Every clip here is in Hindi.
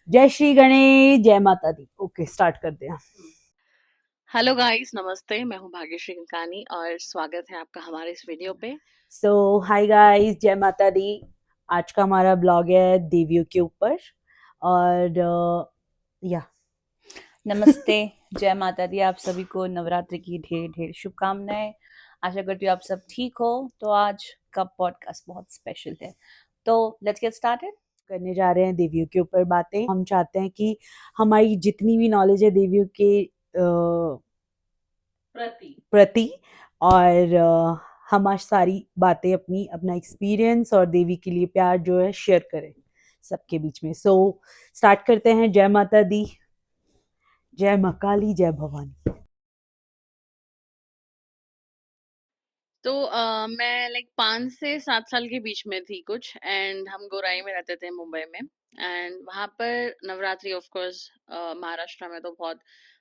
जय श्री गणेश, जय माता दी। ओके, स्टार्ट करते हैं। हेलो गाइस, नमस्ते। मैं हूं भाग्यश्री कंकानी और स्वागत है आपका हमारे इस वीडियो पे। सो हाय गाइस, जय माता दी। आज का हमारा ब्लॉग है देवियों के ऊपर। और या नमस्ते, जय माता दी। आप सभी को नवरात्रि की ढेर ढेर शुभकामनाएं। आशा करती हूँ आप सब ठीक हो। तो आज का पॉडकास्ट बहुत स्पेशल है, तो लेट्स गेट स्टार्टेड। करने जा रहे हैं देवियों के ऊपर बातें। हम चाहते हैं कि हमारी जितनी भी नॉलेज है देवियों के प्रति और हम सारी बातें अपना एक्सपीरियंस और देवी के लिए प्यार जो है शेयर करें सबके बीच में। सो स्टार्ट करते हैं। जय माता दी, जय मां काली, जय भवानी। मैं लाइक 5 से 7 साल के बीच में थी कुछ, एंड हम गोराई में रहते थे मुंबई में। एंड वहां पर नवरात्रि ऑफ कोर्स, महाराष्ट्र में तो बहुत,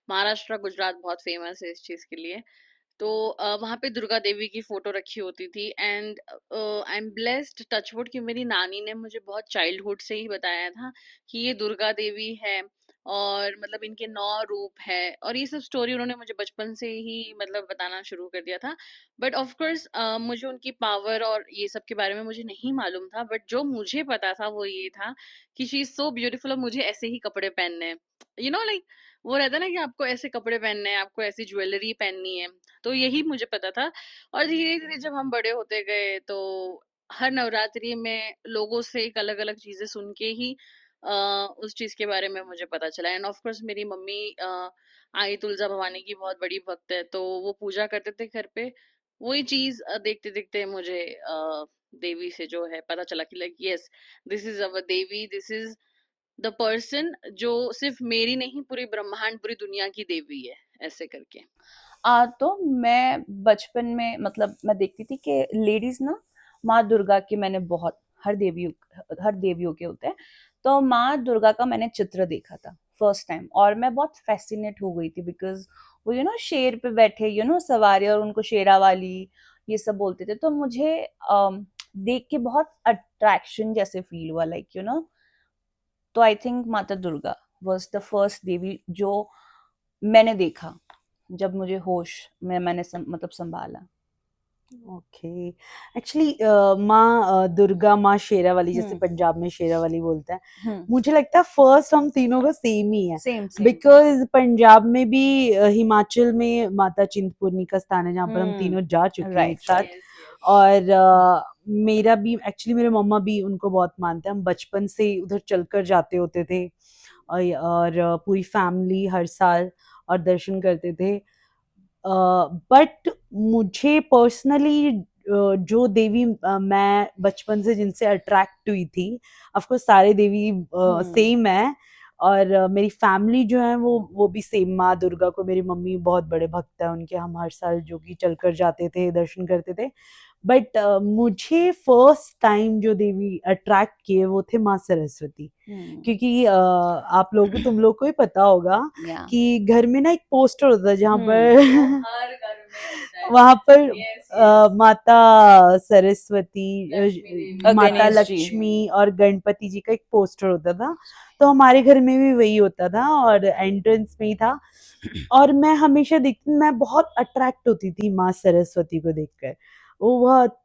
महाराष्ट्र गुजरात बहुत फेमस है इस चीज के लिए। तो वहाँ पे दुर्गा देवी की फोटो रखी होती थी। And I am blessed, touchwood, कि मेरी नानी ने मुझे बहुत चाइल्डहुड से ही बताया था कि ये दुर्गा देवी है और मतलब इनके 9 रूप है, और ये सब स्टोरी उन्होंने मुझे बचपन से ही मतलब बताना शुरू कर दिया था। बट ऑफ कोर्स मुझे उनकी पावर और ये सब के बारे में मुझे नहीं मालूम था, बट जो मुझे पता था वो ये था कि शी इज सो ब्यूटीफुल और मुझे ऐसे ही कपड़े पहनने हैं। लाइक वो रहता है ना कि आपको ऐसे कपड़े पहनने हैं, आपको ऐसी ज्वेलरी पहननी है। तो यही मुझे पता था। और धीरे धीरे जब हम बड़े होते गए तो हर नवरात्रि में लोगों से एक अलग अलग चीजें सुन के ही उस चीज के बारे में मुझे पता चला। एंड ऑफ कोर्स मेरी मम्मी आई तुलजा भवानी की बहुत बड़ी भक्त है, तो वो पूजा करते थे घर पे। वही चीज देखते देखते मुझे देवी से जो है पता चला कि like yes, this is our Devi, this is the person जो सिर्फ मेरी नहीं पूरी ब्रह्मांड पूरी दुनिया की देवी है, ऐसे करके। तो मैं बचपन में मतलब मैं देखती थी कि लेडीज ना माँ दुर्गा के, मैंने बहुत हर देवियों के होते हैं, तो माँ दुर्गा का मैंने चित्र देखा था फर्स्ट टाइम, और मैं बहुत फैसिनेट हो गई थी बिकॉज वो शेर पे बैठे सवारी, और उनको शेरा वाली ये सब बोलते थे। तो मुझे देख के बहुत अट्रैक्शन जैसे फील हुआ, लाइक तो आई थिंक माता दुर्गा वॉज द फर्स्ट देवी जो मैंने देखा जब मुझे होश में मैंने मतलब संभाला। ओके, एक्चुअली माँ दुर्गा, माँ शेरा वाली, जैसे पंजाब में शेरा वाली बोलते हैं, मुझे लगता है फर्स्ट हम तीनों का सेम ही है। सेम बिकॉज पंजाब में भी हिमाचल में माता चिंतपूर्णी का स्थान है जहाँ पर हम तीनों जा चुके हैं एक साथ। और मेरा भी एक्चुअली, मेरे मम्मा भी उनको बहुत मानते हैं। हम बचपन से उधर चलकर जाते होते थे और पूरी फैमिली हर साल और दर्शन करते थे। बट मुझे पर्सनली जो देवी मैं बचपन से जिनसे अट्रैक्ट हुई थी, ऑफकोर्स सारे देवी सेम है। और मेरी फैमिली जो है वो भी सेम। माँ दुर्गा को मेरी मम्मी बहुत बड़े भक्त है उनके, हम हर साल जो कि चलकर जाते थे, दर्शन करते थे। बट मुझे फर्स्ट टाइम जो देवी अट्रैक्ट किए वो थे माँ सरस्वती। क्योंकि आप लोग, तुम लोग को ही पता होगा कि घर में ना एक पोस्टर होता है जहाँ पर हर घर में होता है। वहां पर yes. माता सरस्वती, माता गणेश जी। लक्ष्मी और गणपति जी का एक पोस्टर होता था। तो हमारे घर में भी वही होता था और एंट्रेंस में ही था। और मैं हमेशा देखती, मैं बहुत अट्रैक्ट होती थी माँ सरस्वती को देखकर। वो बहुत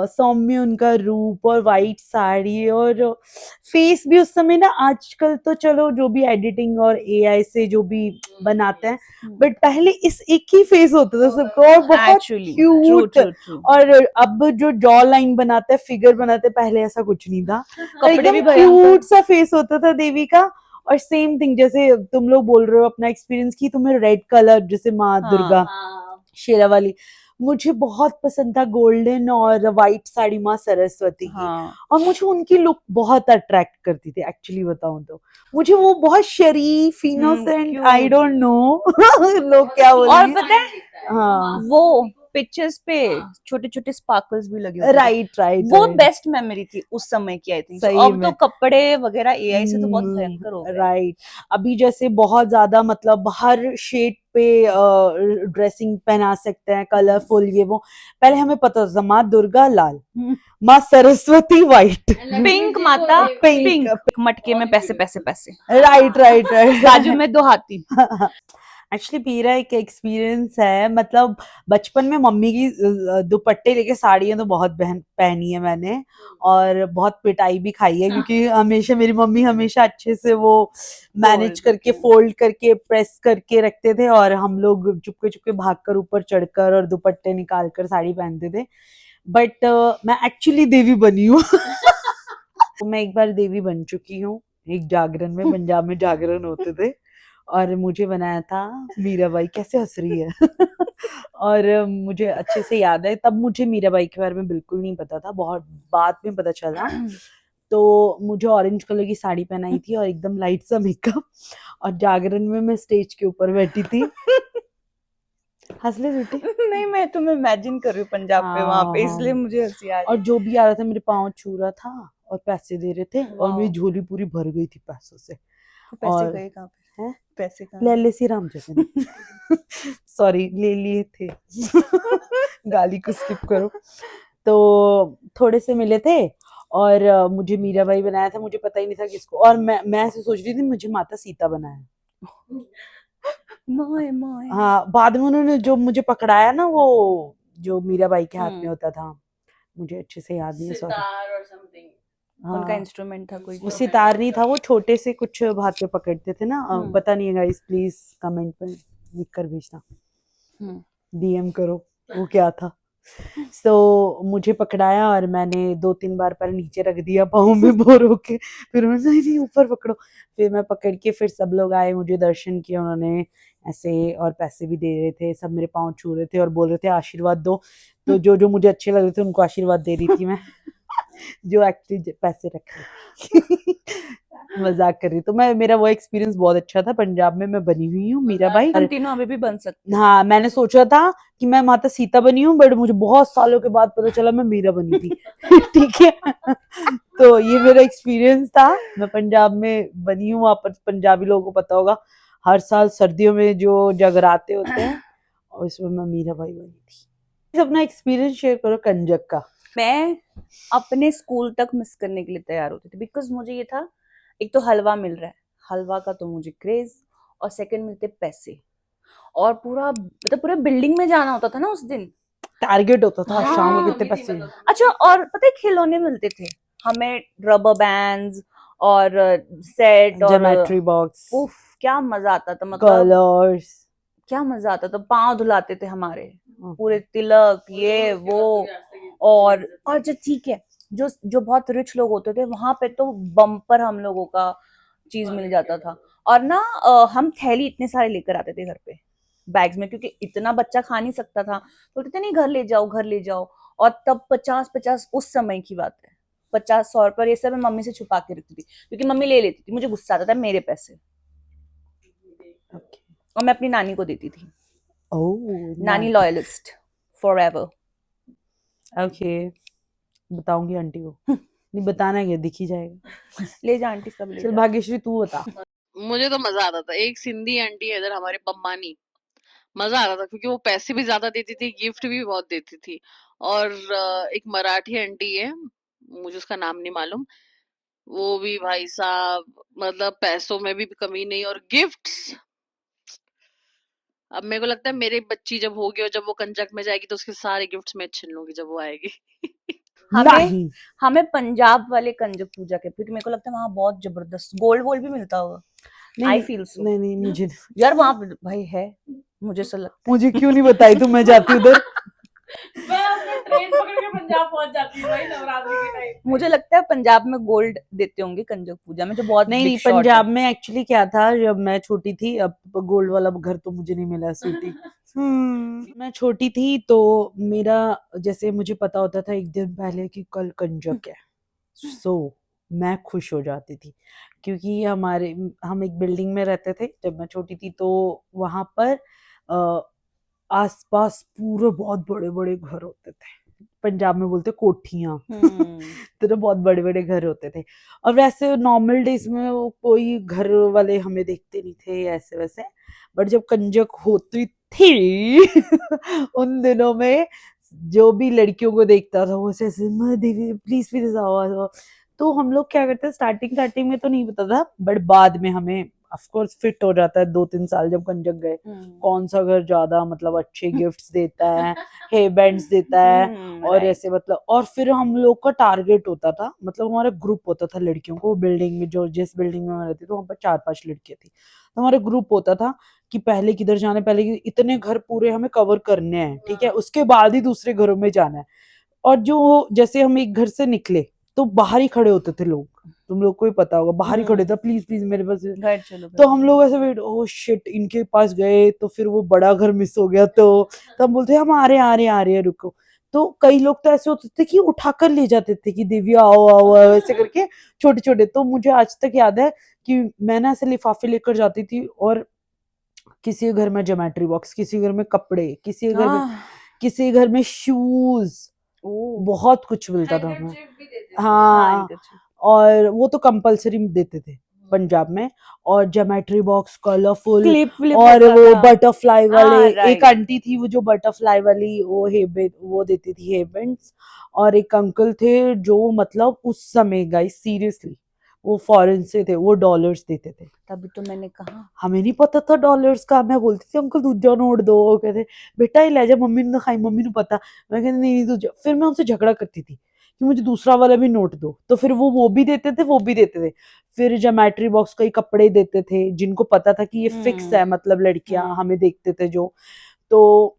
सौम्य उनका रूप और वाइट साड़ी और फेस भी उस समय ना, आजकल तो चलो जो भी एडिटिंग और एआई से जो भी बनाते हैं, बट पहले इस एक ही फेस होता था सबको और बहुत क्यूट। और अब जो जॉ लाइन बनाते हैं, फिगर बनाते हैं, पहले ऐसा कुछ नहीं था। कपड़े भी एकदम क्यूट सा फेस होता था देवी का। और सेम थिंग जैसे तुम लोग बोल रहे हो अपना एक्सपीरियंस की, तुम्हें रेड कलर जैसे माँ दुर्गा शेरा वाली, मुझे बहुत पसंद था गोल्डन और वाइट साड़ी माँ सरस्वती की। और मुझे उनकी लुक बहुत अट्रैक्ट करती थी। एक्चुअली बताऊं तो मुझे वो बहुत शरीफ, इनोसेंट, आई डोंट नो लोग क्या बोलेंगे। और पता है, हाँ, वो पिक्चर्स पे छोटे-छोटे स्पार्कल्स भी लगे होते थे। राइट राइट वो राइट बेस्ट मेमोरी थी उस समय की आई थिंक। सही अब तो में कपड़े वगैरह एआई से तो बहुत भयंकर हो गए। राइट। अभी जैसे बहुत ज्यादा मतलब हर शेड पे ड्रेसिंग पहना सकते हैं, कलरफुल ये वो। पहले हमें पता था माँ दुर्गा लाल, माँ सरस्वती व्हाइट, पिंक माता, पिंक पिंक मटके में पैसे पैसे पैसे, राइट राइट राइट बाजू में 2 हाथी। एक्चुअली मेरा एक एक्सपीरियंस है, मतलब बचपन में मम्मी की दुपट्टे लेके साड़ियाँ तो बहुत पहनी है मैंने, और बहुत पिटाई भी खाई है, क्योंकि हमेशा मेरी मम्मी हमेशा अच्छे से वो मैनेज करके फोल्ड करके प्रेस करके रखते थे, और हम लोग चुपके चुपके भागकर ऊपर चढ़कर और दुपट्टे निकाल कर साड़ी पहनते थे। बट मैं एक्चुअली देवी बनी हूँ। मैं एक बार देवी बन चुकी हूँ, एक जागरण में, पंजाब में जागरण होते थे और मुझे बनाया था मीराबाई। कैसे हंस रही है? और मुझे अच्छे से याद है, तब मुझे मीराबाई के बारे में बिल्कुल नहीं पता था, बहुत बाद में पता चला। तो मुझे ऑरेंज कलर की साड़ी पहनाई थी और एकदम लाइट सा मेकअप, और जागरण में मैं स्टेज के ऊपर बैठी थी। हंस ले बेटी। नहीं, मैं तुम्हें इमेजिन कर रही हूँ पंजाब पे वहां पे, हाँ, इसलिए मुझे हंसी आ और रही जो भी आ रहा था मेरे पाँव छू रहा था और पैसे दे रहे थे, और मेरी वाह। झोली पूरी भर गई थी पैसों से। तो पैसे और गए कहाँ पे? हैं पैसे कहाँ ले गए? ले सी राम जैसे सॉरी, ले लिए थे। गाली को स्किप करो। तो थोड़े से मिले थे, और मुझे मीराबाई बनाया था, मुझे पता ही नहीं था किसको, और मैं ऐसे सोच रही थी मुझे माता सीता बनाया। My my. हाँ, बाद में उन्होंने जो मुझे पकड़ाया ना, वो जो मीराबाई के हाथ में होता था, मुझे अच्छे से याद नहीं है, सॉरी। सितार और समथिंग। उनका हाँ, इंस्ट्रूमेंट था कोई वो तो। सितार नहीं था, वो छोटे से कुछ हाथ पे पकड़ते थे ना। पता नहीं है गाइस, प्लीज कमेंट में लिख कर भेजना, डीएम करो वो क्या था। तो मुझे पकड़ाया और मैंने 2-3 बार पहले नीचे रख दिया पाँव में बोर होके, फिर उन्होंने नहीं नहीं ऊपर पकड़ो, फिर मैं पकड़ के, फिर सब लोग आए, मुझे दर्शन किया उन्होंने ऐसे, और पैसे भी दे रहे थे, सब मेरे पाँव छू रहे थे और बोल रहे थे आशीर्वाद दो। तो जो जो मुझे अच्छे लग रहे थे उनको आशीर्वाद दे रही थी मैं, जो एक्चुअली पैसे रख रहे मजाक कर रही। तो मैं, मेरा वो एक्सपीरियंस बहुत अच्छा था। पंजाब में मैं बनी हुई हूँ मीराबाई। हम तीनों अभी भी बन सकते हैं। हाँ, मैंने सोचा था कि मैं माता सीता बनी हूँ, बट मुझे बहुत सालों के बाद पता चला मैं मीरा बनी थी। ठीक है। तो ये मेरा एक्सपीरियंस था। मैं पंजाब में बनी हूँ, वहाँ पर पंजाबी लोगों को पता होगा, हर साल सर्दियों में जो जगराते होते हैं, और इसमें मैं मीराबाई बनी थी। अपना एक्सपीरियंस शेयर करो कंजक का। मैं अपने स्कूल तक मिस करने के लिए तैयार होती थी, बिकॉज मुझे ये था, एक तो हलवा मिल रहा है, हलवा का तो मुझे क्रेज, और सेकंड मिलते पैसे, और पूरा मतलब पूरा बिल्डिंग में जाना होता था ना उस दिन। टारगेट होता था शाम को हाँ। कितने पैसे। अच्छा, और पता है खिलौने मिलते थे हमें, रबर बैंड्स और सेट, और ज्योमेट्री बॉक्स, उफ क्या मजा आता था, मतलब कलर्स, क्या मजा आता था। पाँव धुलाते थे हमारे, पूरे तिलक ये वो। और जो ठीक है, जो बहुत रिच लोग होते थे वहां पे तो बम्पर हम लोगों का चीज मिल जाता था। और ना हम थैली इतने सारे लेकर आते थे घर पे बैग्स में, क्योंकि इतना बच्चा खा नहीं सकता था, तो बोलते थे नहीं घर ले जाओ घर ले जाओ। और तब 50-50 उस समय की बात है, 50-100 रुपए ये सब मैं मम्मी से छुपा के रखती थी, क्योंकि मम्मी ले लेती थी, मुझे गुस्सा आता था मेरे पैसे, और मैं अपनी नानी को देती थी। ओह नानी लॉयलिस्ट फॉर एवर। ओके, बताऊंगी आंटी को। नहीं बताना है, दिख ही जाएगा। ले जा आंटी, सब ले चल जा। भाग्यश्री तू बता। मुझे तो मजा आता था। एक सिंधी आंटी है इधर हमारे पम्मानी, मजा आता था क्योंकि वो पैसे भी ज्यादा देती थी, गिफ्ट भी बहुत देती थी। और एक मराठी आंटी है, मुझे उसका नाम नहीं मालूम, वो भी भाई साहब मतलब पैसों में भी कमी नहीं, और गिफ्ट्स। अब मेरे को लगता है मेरी बच्ची जब होगी और जब वो कंजक में जाएगी तो उसके सारे गिफ्ट्स मैं छीन लूंगी जब वो आएगी। हमें पंजाब वाले कंजक पूजा के, क्योंकि मेरे को लगता है वहां बहुत जबरदस्त गोल्ड वोल्ड भी मिलता होगा। I feel so. नहीं नहीं मुझे यार वहां भाई है, मुझे ऐसा लगता है। मुझे क्यों नहीं बताई तू, मैं जाती उधर। मैं अपने ट्रेन पकड़ के पंजाब पहुंच जाती हूँ भाई नवरात्रि के टाइम। मुझे लगता है पंजाब में गोल्ड देते होंगे कंजक पूजा में, जो बहुत नहीं बिग नहीं, शॉट है। पंजाब में एक्चुअली क्या था, जब मैं छोटी थी, अब गोल्ड वाला घर तो मुझे नहीं मिला स्वीटी। मैं छोटी थी तो मेरा, जैसे मुझे पता होता था एक दिन पहले कि कल कंजक है, सो मैं खुश हो जाती थी, क्योंकि हम एक बिल्डिंग में रहते थे जब मैं छोटी थी, तो वहां पर आसपास पूरे बहुत बड़े बड़े घर होते थे, पंजाब में बोलते कोठियां। तो बहुत बड़े बड़े घर होते थे, और वैसे नॉर्मल डेज में वो कोई घर वाले हमें देखते नहीं थे ऐसे वैसे, बट जब कंजक होती थी उन दिनों में जो भी लड़कियों को देखता था वो ऐसे दीदी प्लीज प्लीज आओ। तो हम लोग क्या करते, स्टार्टिंग स्टार्टिंग में तो नहीं पता था, बट बाद में हमें ऑफ कोर्स फिट हो जाता है 2-3 साल जब कंजक गए, कौन सा घर ज्यादा मतलब अच्छे गिफ्ट्स देता है, हेयर बैंड्स देता है, और ऐसे मतलब। और फिर हम लोग का टारगेट होता था, मतलब हमारा ग्रुप होता था लड़कियों को, बिल्डिंग में जो जिस बिल्डिंग में मैं रहती थी वहां पर 4-5 लड़कियां थी, तो हमारा ग्रुप होता था कि पहले किधर जाना है, पहले इतने घर पूरे हमें कवर करने हैं, ठीक है, उसके बाद ही दूसरे घरों में जाना है। और जो जैसे हम एक घर से निकले तो बाहर ही खड़े होते थे लोग, तुम लोग को ही पता होगा, बाहर ही खड़े थे, प्लीज प्लीज मेरे पास। तो हम लोग ऐसे वेट, ओ शिट इनके पास गए तो फिर वो बड़ा घर मिस हो गया, तो हम बोलते हम आ रहे हैं रुको। तो कई लोग तो ऐसे होते थे कि उठाकर ले जाते थे कि दिव्या आओ आओ आओ ऐसे करके, छोटे छोटे। तो मुझे आज तक याद है कि मैं ना ऐसे लिफाफे लेकर जाती थी, और किसी के घर में ज्योमेट्री बॉक्स, किसी के घर में कपड़े, किसी के घर में शूज, बहुत कुछ मिलता था हमें। हाँ, और वो तो कंपलसरी देते थे पंजाब में, और ज्योमेट्री बॉक्स कलरफुल, और वो बटरफ्लाई वाले, एक आंटी थी वो जो बटरफ्लाई वाली वो देती थी हेयर बैंड्स, और एक अंकल थे जो मतलब उस समय गाइस सीरियसली वो फॉरेन से थे, वो डॉलर्स देते थे। तभी तो मैंने कहा हमें नहीं पता था डॉलर्स का, मैं बोलती थी अंकल दूजा नोट दो, वो कहते बेटा ये ले जा, मम्मी ने खाई, मम्मी ने पता, मैं कहती नहीं दूजा। फिर मैं उनसे झगड़ा करती थी कि मुझे दूसरा वाला भी नोट दो, तो फिर वो भी देते थे, वो भी देते थे। फिर ज्योमेट्री बॉक्स कई कपड़े देते थे जिनको पता था कि ये फिक्स है, मतलब लड़कियां हमें देखते थे जो। तो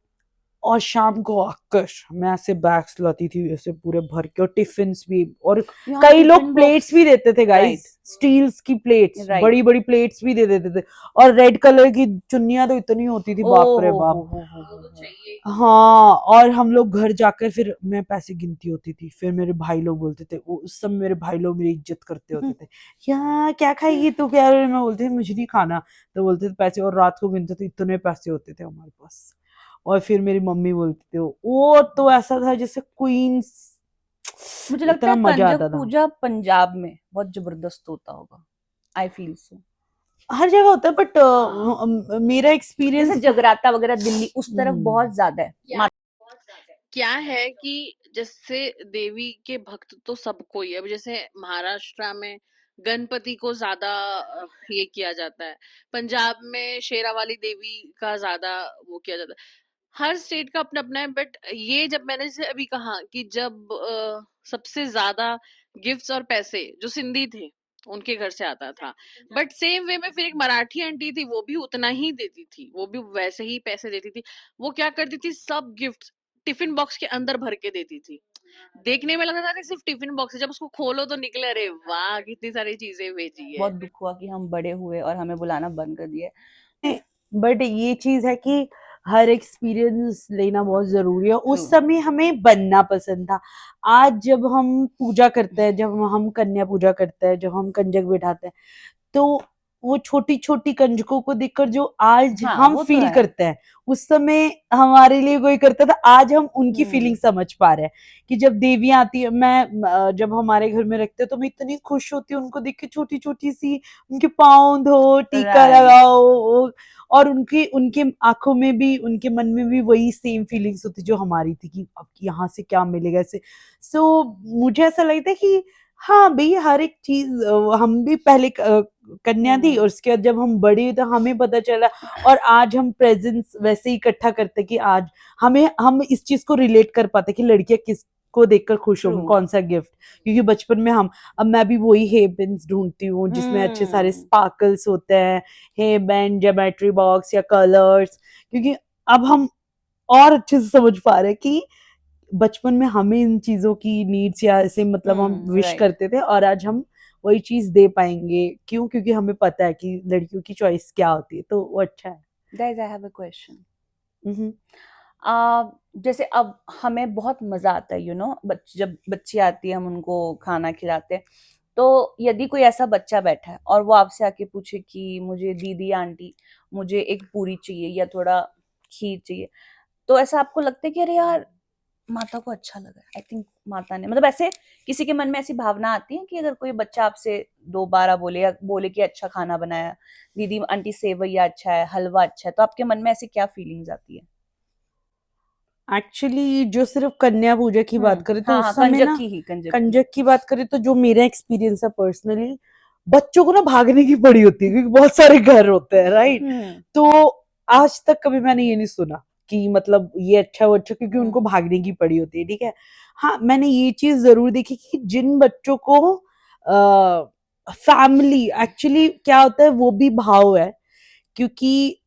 और शाम को आकर मैं ऐसे बैग्स लाती थी ऐसे पूरे भर के, और टिफिन्स भी, और कई लोग प्लेट्स भी देते थे गाइस, स्टील्स की प्लेट्स, बड़ी बड़ी प्लेट्स भी दे देते थे, और रेड कलर की चुन्नियां तो इतनी होती थी, बाप रे बाप। हाँ, और हम लोग घर जाकर फिर मैं पैसे गिनती होती थी, फिर मेरे भाई लोग बोलते थे, वो उस समय मेरे भाई लोग मेरी इज्जत करते होते थे, क्या खाएगी तू, क्या, मैं बोलती थी मुझे नहीं खाना, तो बोलते थे पैसे, और रात को गिनते थे इतने पैसे होते थे हमारे पास। और फिर मेरी मम्मी बोलती थी वो तो ऐसा था जैसे क्वींस, मुझे लगता है कंजक पूजा पंजाब में बहुत जबरदस्त होता होगा, आई फील सो। हर जगह होता है, बट मेरा एक्सपीरियंस जैसे जगराता वगैरह दिल्ली उस तरफ बहुत ज्यादा है। क्या है कि जैसे देवी के भक्त तो सबको ही है, अब जैसे महाराष्ट्र में गणपति को ज्यादा ये किया जाता है, पंजाब में शेरावाली देवी का ज्यादा वो किया जाता है, हर स्टेट का अपना अपना है। बट ये जब मैंने जैसे अभी कहा कि जब सबसे ज्यादा गिफ्ट्स और पैसे जो सिंधी थे उनके घर से आता था, बट सेम वे में फिर एक मराठी आंटी थी, वो भी उतना ही देती थी, वो भी वैसे ही पैसे देती थी। वो क्या करती थी, सब गिफ्ट टिफिन बॉक्स के अंदर भर के देती थी, देखने में लगता था कि सिर्फ टिफिन बॉक्स है, जब उसको खोलो तो निकले अरे वाह कितनी सारी चीजें भेजी है। बहुत दुख हुआ कि हम बड़े हुए और हमें बुलाना बंद कर दिया। बट ये चीज है कि हर एक्सपीरियंस लेना बहुत जरूरी है, उस समय हमें बनना पसंद था। आज जब हम पूजा करते हैं, जब हम कन्या पूजा करते हैं, जब हम कंजक बैठाते हैं, तो वो छोटी छोटी कंजकों को देखकर जो आज हम फील करते हैं, उस समय हमारे लिए कोई करता था, आज हम उनकी फीलिंग समझ पा रहे हैं कि जब देवी आती है, मैं जब हमारे घर में रखते हैं तो मैं इतनी खुश होती हूँ उनको देख के, छोटी छोटी सी उनके पाँव धो, टीका लगाओ, और उनके उनके आंखों में भी, उनके मन में भी वही सेम फीलिंग्स होती जो हमारी थी कि अब यहाँ से क्या मिलेगा ऐसे। सो मुझे ऐसा लगता है कि हाँ भाई, हर एक चीज हम भी पहले कन्या थी, और उसके बाद जब हम बड़े तो हमें पता चला, और आज हम प्रेजेंस वैसे ही इकट्ठा करते कि आज हम इस चीज को रिलेट कर पाते कि लड़कियां किसको देखकर खुश होंगी, कौन सा गिफ्ट। क्योंकि बचपन में अब मैं भी वही हेयर पिन्स ढूंढती हूँ जिसमें अच्छे सारे स्पार्कल्स होते हैं, हेयर बैंड, ज्योमेट्री बॉक्स या कलर्स, क्योंकि अब हम और अच्छे से समझ पा रहे हैं कि बचपन में हमें इन चीजों की नीड्स या ऐसे मतलब हम विश करते थे, और आज हम वही चीज दे पाएंगे, क्यों, क्योंकि हमें पता है कि लड़कियों की चॉइस क्या होती है, तो वो अच्छा है। Guys, I have a question. जैसे अब हमें बहुत मजा आता है जब बच्ची आती है हम उनको खाना खिलाते हैं, तो यदि कोई ऐसा बच्चा बैठा है और वो आपसे आके पूछे कि मुझे दीदी आंटी मुझे एक पूरी चाहिए या थोड़ा खीर चाहिए, तो ऐसा आपको लगता है कि अरे यार माता को अच्छा लगा, आई थिंक माता ने, मतलब ऐसे किसी के मन में ऐसी भावना आती है कि अगर कोई बच्चा आपसे 2 बार बोले या बोले कि अच्छा खाना बनाया, दीदी आंटी सेवैया अच्छा है, हलवा अच्छा है, तो आपके मन में ऐसी क्या फीलिंग्स आती है? एक्चुअली जो सिर्फ कन्या पूजा की बात करें तो हाँ उस हाँ, समय कंजक ना, की ही, कंजक की। कंजक की बात करें तो जो मेरा एक्सपीरियंस है पर्सनली, बच्चों को ना भागने की पड़ी होती है क्योंकि बहुत सारे घर होते हैं, राइट? तो आज तक कभी मैंने ये नहीं सुना कि मतलब ये अच्छा वो अच्छा, क्योंकि उनको भागने की पड़ी होती है, ठीक है। हाँ, मैंने ये चीज जरूर देखी कि जिन बच्चों को फैमिली, एक्चुअली क्या होता है वो भी भाव है, क्योंकि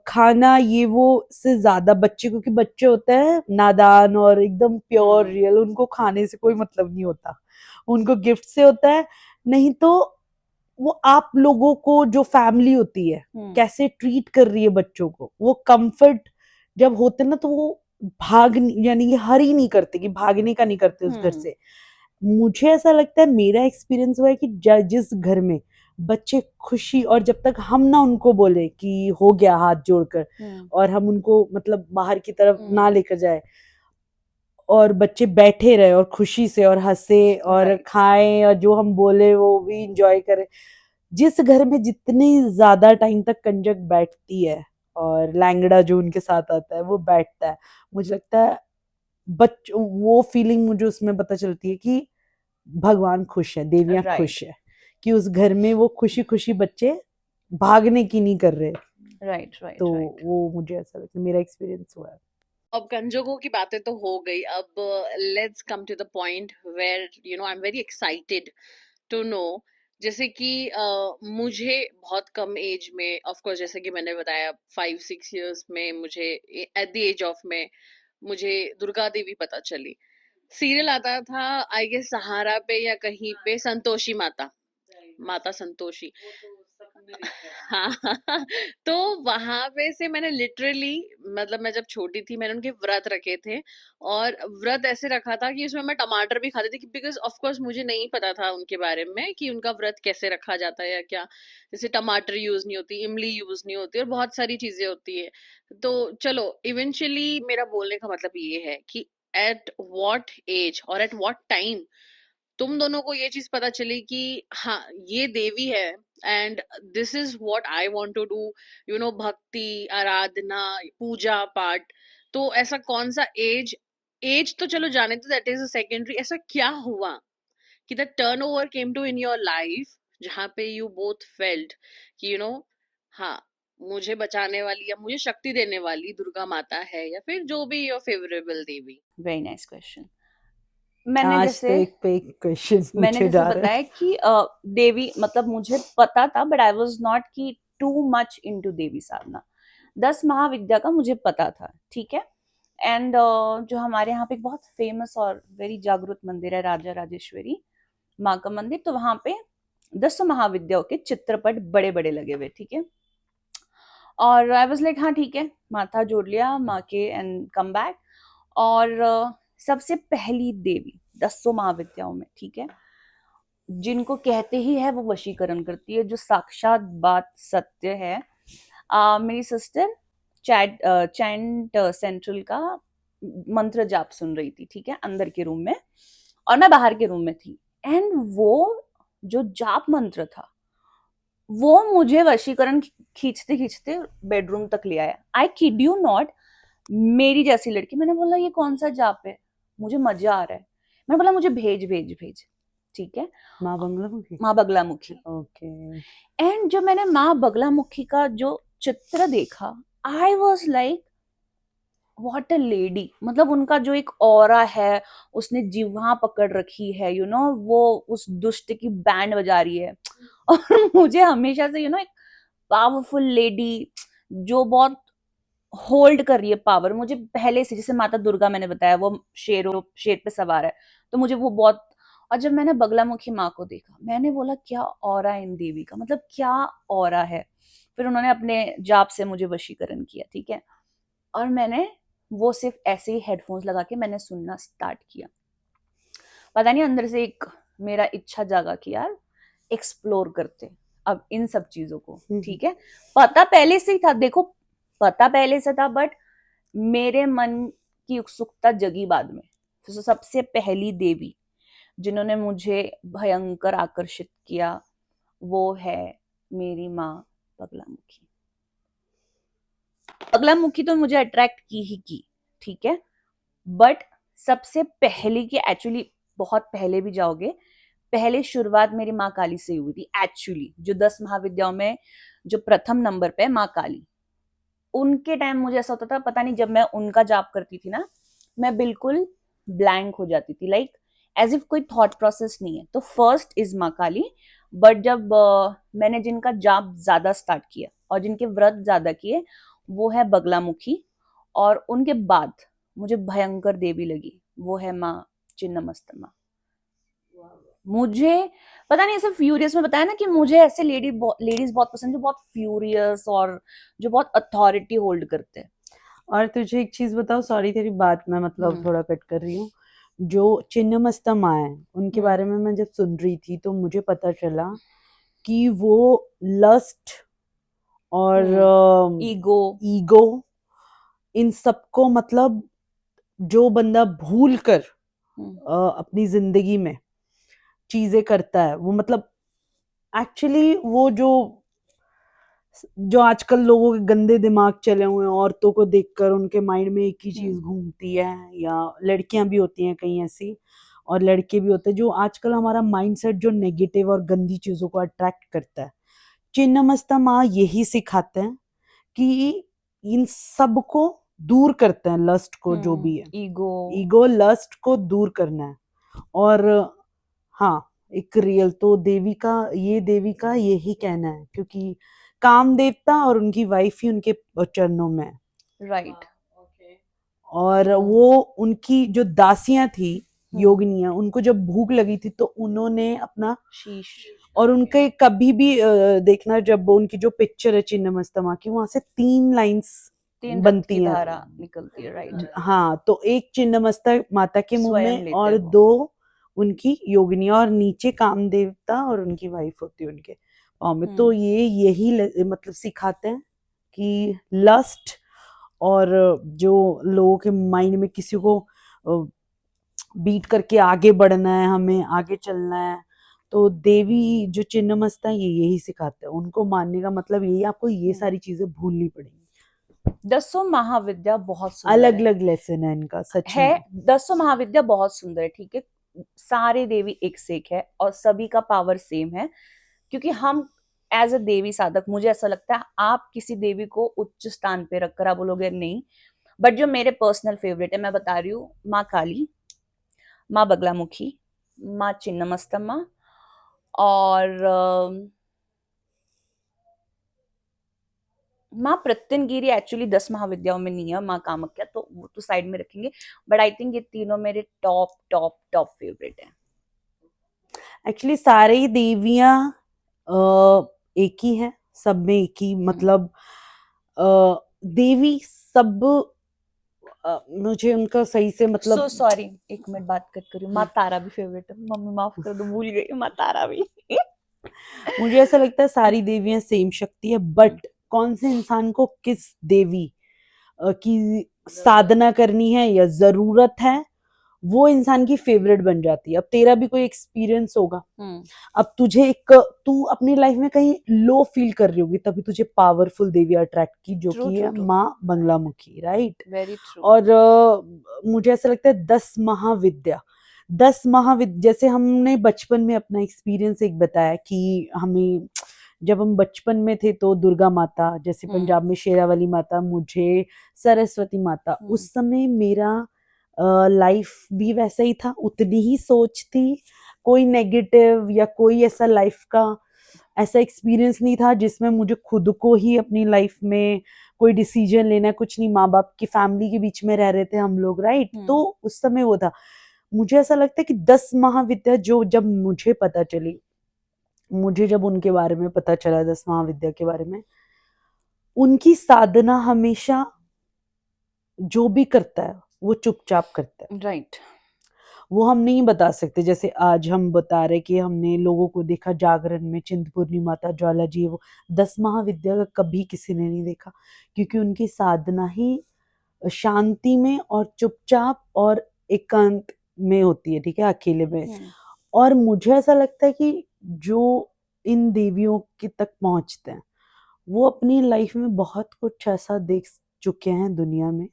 खाना ये वो से ज्यादा बच्चे, क्योंकि बच्चे होते हैं नादान और एकदम प्योर रियल, उनको खाने से कोई मतलब नहीं होता, उनको गिफ्ट से होता है। नहीं तो वो आप लोगों को जो फैमिली होती है कैसे ट्रीट कर रही है बच्चों को, वो कंफर्ट जब होते ना तो वो भाग, यानी कि हर ही नहीं करते, कि भागने का नहीं करते उस घर से। मुझे ऐसा लगता है, मेरा एक्सपीरियंस हुआ है कि जिस घर में बच्चे खुशी, और जब तक हम ना उनको बोले कि हो गया हाथ जोड़कर, और हम उनको मतलब बाहर की तरफ ना लेकर जाए, और बच्चे बैठे रहे और खुशी से और हंसे और खाएं, और जो हम बोले वो भी इंजॉय करें। जिस घर में जितनी ज्यादा टाइम तक कंजक बैठती है और लैंगड़ा जो उनके साथ आता है वो बैठता है, मुझे लगता है वो फीलिंग मुझे उसमें पता चलती है कि भगवान खुश है, देवियां खुश है, कि उस घर में वो खुशी खुशी बच्चे भागने की नहीं कर रहे। Right right. तो वो मुझे ऐसा लगता है, मेरा एक्सपीरियंस हुआ है। अब कंजकों की बातें तो हो गई, अब let's come to the point where I am very excited to know, जैसे कि मुझे बहुत कम एज में, ऑफ कोर्स जैसे कि मैंने बताया 5-6 years में मुझे, एट द एज ऑफ में मुझे दुर्गा देवी पता चली। सीरियल आता था आई गेस सहारा पे या कहीं पे, संतोषी माता, माता संतोषी। हाँ तो वहां पे से मैंने लिटरली, मतलब मैं जब छोटी थी मैंने उनके व्रत रखे थे, और व्रत ऐसे रखा था कि उसमें मैं टमाटर भी खाती थी, बिकॉज ऑफ कोर्स मुझे नहीं पता था उनके बारे में कि उनका व्रत कैसे रखा जाता है या क्या, जैसे टमाटर यूज नहीं होती, इमली यूज नहीं होती, और बहुत सारी चीजें होती है। तो चलो, इवेंचुअली मेरा बोलने का मतलब ये है कि एट व्हाट एज और एट व्हाट टाइम तुम दोनों को ये चीज पता चली कि हाँ ये देवी है, and this is what I want to do, भक्ति, आराधना, पूजा पाठ। तो ऐसा कौन सा एज, एज तो चलो जाने दो, दैट इज सेकेंडरी, ऐसा क्या हुआ कि the turn over came to in your life जहाँ पे यू बोथ फेल्ट कि हाँ मुझे बचाने वाली या मुझे शक्ति देने वाली दुर्गा माता है, या फिर जो भी your favourable Devi. Very nice question. मैंने आज जैसे तो एक पे एक क्वेश्चन मैंने पूछे जैसे जा रहे बताया कि देवी, मतलब मुझे पता था बट आई वाज नॉट की टू मच इनटू देवी साधना। 10 महाविद्या का मुझे पता था, ठीक है। एंड जो हमारे यहाँ पे एक बहुत फेमस और वेरी जागृत मंदिर है, राजा राजेश्वरी माँ का मंदिर, तो वहां पे 10 महाविद्याओं के चित्रपट बड़े बड़े लगे हुए, ठीक है। और आई वाज लाइक हाँ ठीक है, माथा जोड़ लिया माँ के एंड कम बैक। और सबसे पहली देवी 10 महाविद्याओं में, ठीक है, जिनको कहते ही है वो वशीकरण करती है, जो साक्षात बात सत्य है। मेरी सिस्टर चैंट सेंट्रल का मंत्र जाप सुन रही थी, ठीक है, अंदर के रूम में, और मैं बाहर के रूम में थी। एंड वो जो जाप मंत्र था वो मुझे वशीकरण खींचते खींचते बेडरूम तक ले आया। आई किड यू नॉट, मेरी जैसी लड़की, मैंने बोला ये कौन सा जाप है, मुझे मजा आ रहा है। मैंने बोला मुझे भेज भेज भेज, ठीक है। माँ बंगलामुखी। माँ बगलामुखी। ओके। एंड जब मैंने माँ बगलामुखी का जो चित्र देखा, I was like what a lady, मतलब उनका जो एक ऑरा है, उसने जिह्वा पकड़ रखी है, वो उस दुष्ट की बैंड बजा रही है। और मुझे हमेशा से एक पावरफुल लेडी जो बहुत होल्ड कर रही है पावर, मुझे पहले से, जैसे माता दुर्गा मैंने बताया वो शेर पे सवार है, तो मुझे वो बहुत। और जब मैंने बगलामुखी माँ को देखा, मैंने बोला क्या ऑरा है इन देवी का, मतलब क्या ऑरा है। फिर उन्होंने अपने जाप से मुझे वशीकरण किया, ठीक है। और मैंने वो सिर्फ ऐसे ही हेडफोन्स लगा के मैंने सुनना स्टार्ट किया। पता नहीं अंदर से एक मेरा इच्छा जागा कि यार एक्सप्लोर करते अब इन सब चीजों को, ठीक है। पता पहले से ही था, देखो पता पहले से था, बट मेरे मन की उत्सुकता जगी बाद में। तो सबसे पहली देवी जिन्होंने मुझे भयंकर आकर्षित किया वो है मेरी माँ बगलामुखी। बगलामुखी तो मुझे अट्रैक्ट की, ठीक है, बट सबसे पहले की एक्चुअली बहुत पहले भी जाओगे, पहले शुरुआत मेरी माँ काली से हुई थी एक्चुअली। जो 10 महाविद्याओं में जो प्रथम नंबर पे माँ काली, उनके टाइम मुझे ऐसा होता था, पता नहीं, जब मैं उनका जाप करती थी ना, मैं बिल्कुल ब्लैंक हो जाती थी, लाइक एज इफ कोई थॉट प्रोसेस नहीं है। तो फर्स्ट इज माँ काली, बट जब मैंने जिनका जाप ज्यादा स्टार्ट किया और जिनके व्रत ज्यादा किए वो है बगलामुखी। और उनके बाद मुझे भयंकर देवी लगी, वो है माँ चिन्नमस्तमा। मुझे पता नहीं, ऐसे फ्यूरियस में बताया ना कि मुझे ऐसे लेडीज बहुत पसंद, जो बहुत फ्यूरियस और जो बहुत अथॉरिटी होल्ड करते हैं। और तुझे एक चीज बताओ, सॉरी तेरी बात मैं मतलब थोड़ा कट कर रही हूँ, जो चिन्नमस्ता माँ है उनके बारे में मैं जब सुन रही थी तो मुझे पता चला कि वो लस्ट और ईगो इन सबको, मतलब जो बंदा भूल कर अपनी जिंदगी में चीजें करता है, वो मतलब एक्चुअली वो जो आजकल लोगों के गंदे दिमाग चले हुए हैं, औरतों को देखकर उनके माइंड में एक ही चीज घूमती है, या लड़कियां भी होती हैं कहीं ऐसी और लड़के भी होते हैं, जो आजकल हमारा माइंडसेट जो नेगेटिव और गंदी चीजों को अट्रैक्ट करता है। चिन्नमस्ता माँ यही सिखाते हैं कि इन सब को दूर करते हैं, लस्ट को, जो भी है ईगो लस्ट को दूर करना है। और हाँ, एक रियल तो देवी का यही कहना है, क्योंकि काम देवता और उनकी वाइफ ही उनके चरणों में है, राइट। और वो उनकी जो दासियां थी योगिनियां, उनको जब भूख लगी थी तो उन्होंने अपना शीश, और उनके कभी भी देखना, जब उनकी जो पिक्चर है चिन्नमस्ता माँ की, वहां से 3 लाइंस बनती हैं, धारा निकलती है, राइट। हाँ, तो एक चिन्नमस्ता माता के मुंह स्वयं में लेते और वो। 2 उनकी योगिनियां, और नीचे काम देवता और उनकी वाइफ होती है उनके पाँव में। तो ये यही मतलब सिखाते हैं कि लस्ट और जो लोगों के माइंड में किसी को बीट करके आगे बढ़ना है, हमें आगे चलना है, तो देवी जो चिन्नमस्ता ये यही सिखाते हैं। उनको मानने का मतलब यही, आपको ये सारी चीजें भूलनी पड़ेंगी। 10 महाविद्या बहुत सुंदर अलग अलग लेसन है इनका, सच है। में 10 महाविद्या बहुत सुंदर है, ठीक है, सारे देवी एक से एक है और सभी का पावर सेम है। क्योंकि हम एज अ देवी साधक, मुझे ऐसा लगता है आप किसी देवी को उच्च स्थान पे रखकर आप बोलोगे नहीं, बट जो मेरे पर्सनल फेवरेट है मैं बता रही हूँ, माँ काली, माँ बगलामुखी, माँ चिन्नमस्तम्मा, और माँ प्रत्यंगिरी एक्चुअली 10 महाविद्याओं में नहीं है, माँ कामाख्या तो वो तो साइड में रखेंगे, बट आई थिंक ये तीनों मेरे टॉप टॉप टॉप फेवरेट है। एक्चुअली सारे ही देवियां एक ही है, सब में एक ही, मतलब देवी सब, मुझे उनका सही से मतलब सो सॉरी, एक मिनट बात करी, माँ तारा भी फेवरेट है, मम्मी माफ कर दो, भूल गई, माँ तारा भी। मुझे ऐसा लगता है सारी देवियां सेम शक्ति है, बट कौन से इंसान को किस देवी की साधना करनी है या जरूरत है, वो इंसान की फेवरेट बन जाती है। अब तेरा भी कोई एक्सपीरियंस होगा, अब तू अपनी लाइफ में कहीं लो फील कर रही होगी, तभी तुझे पावरफुल देवी अट्रैक्ट की, जो कि है माँ बंगलामुखी, राइट। Very true. और मुझे ऐसा लगता है 10 महाविद्या, जैसे हमने बचपन में अपना एक्सपीरियंस एक बताया कि हमें जब हम बचपन में थे तो दुर्गा माता, जैसे पंजाब में शेरावाली माता, मुझे सरस्वती माता, उस समय मेरा लाइफ भी वैसा ही था, उतनी ही सोच थी, कोई नेगेटिव या कोई ऐसा लाइफ का ऐसा एक्सपीरियंस नहीं था जिसमें मुझे खुद को ही अपनी लाइफ में कोई डिसीजन लेना है, कुछ नहीं। माँ बाप की फैमिली के बीच में रह रहे थे हम लोग, राइट। तो उस समय वो था। मुझे ऐसा लगता है कि 10 महाविद्या जो जब मुझे पता चली, मुझे जब उनके बारे में पता चला, 10 महाविद्या के बारे में, उनकी साधना हमेशा जो भी करता है वो चुपचाप करता है, राइट। वो हम नहीं बता सकते। जैसे आज हम बता रहे कि हमने लोगों को देखा जागरण में, चिंतपूर्णी माता, ज्वाला जी, वो 10 महाविद्या का कभी किसी ने नहीं देखा, क्योंकि उनकी साधना ही शांति में और चुपचाप और एकांत में होती है, ठीक है, अकेले में। और मुझे ऐसा लगता है कि जो इन देवियों की तक पहुंचते हैं वो अपनी लाइफ में बहुत कुछ ऐसा देख चुके हैं दुनिया में,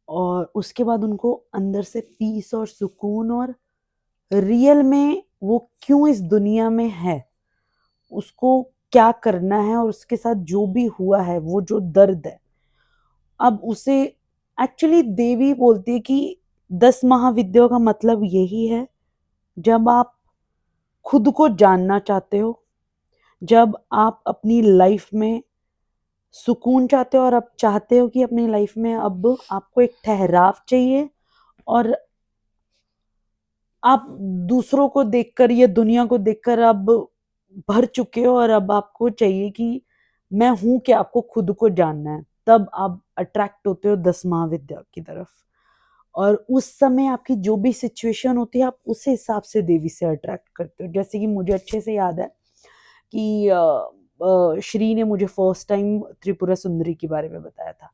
और उसके बाद उनको अंदर से पीस और सुकून और रियल में वो क्यों इस दुनिया में है, उसको क्या करना है, और उसके साथ जो भी हुआ है वो जो दर्द है, अब उसे एक्चुअली देवी बोलती है कि 10 महाविद्याओं का मतलब यही है, जब आप खुद को जानना चाहते हो, जब आप अपनी लाइफ में सुकून चाहते हो और आप चाहते हो कि अपनी लाइफ में अब आपको एक ठहराव चाहिए, और आप दूसरों को देखकर या दुनिया को देखकर अब भर चुके हो, और अब आपको चाहिए कि मैं हूं क्या, आपको खुद को जानना है, तब आप अट्रैक्ट होते हो 10 महाविद्या की तरफ। और उस समय आपकी जो भी सिचुएशन होती है आप उस हिसाब से देवी से अट्रैक्ट करते हो। जैसे कि मुझे अच्छे से याद है कि श्री ने मुझे फर्स्ट टाइम त्रिपुरा सुंदरी के बारे में बताया था।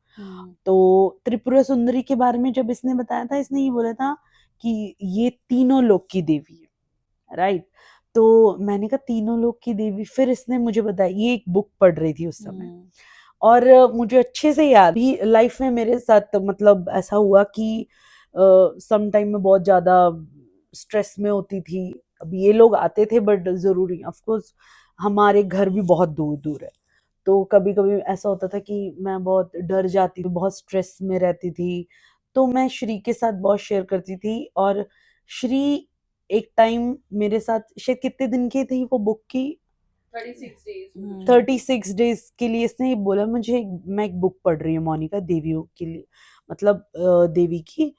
तो त्रिपुरा सुंदरी के बारे में जब इसने बताया था, इसने ये बोला था कि ये तीनों लोक की देवी है, राइट। तो मैंने कहा तीनों लोक की देवी, फिर इसने मुझे बताया, ये एक बुक पढ़ रही थी उस समय, और मुझे अच्छे से याद भी लाइफ में मेरे साथ मतलब ऐसा हुआ कि सम टाइम में बहुत ज्यादा स्ट्रेस में होती थी। अब ये लोग आते थे बट जरूरी, ऑफ कोर्स हमारे घर भी बहुत दूर दूर है, तो कभी कभी ऐसा होता था कि मैं बहुत डर जाती थी, बहुत स्ट्रेस में रहती थी, तो मैं श्री के साथ बहुत शेयर करती थी। और श्री एक टाइम मेरे साथ शायद कितने दिन की थी वो बुक की, 36 डेज के लिए इसने बोला मुझे, मैं एक बुक पढ़ रही हूँ मोनिका देवियों के लिए, मतलब देवी की,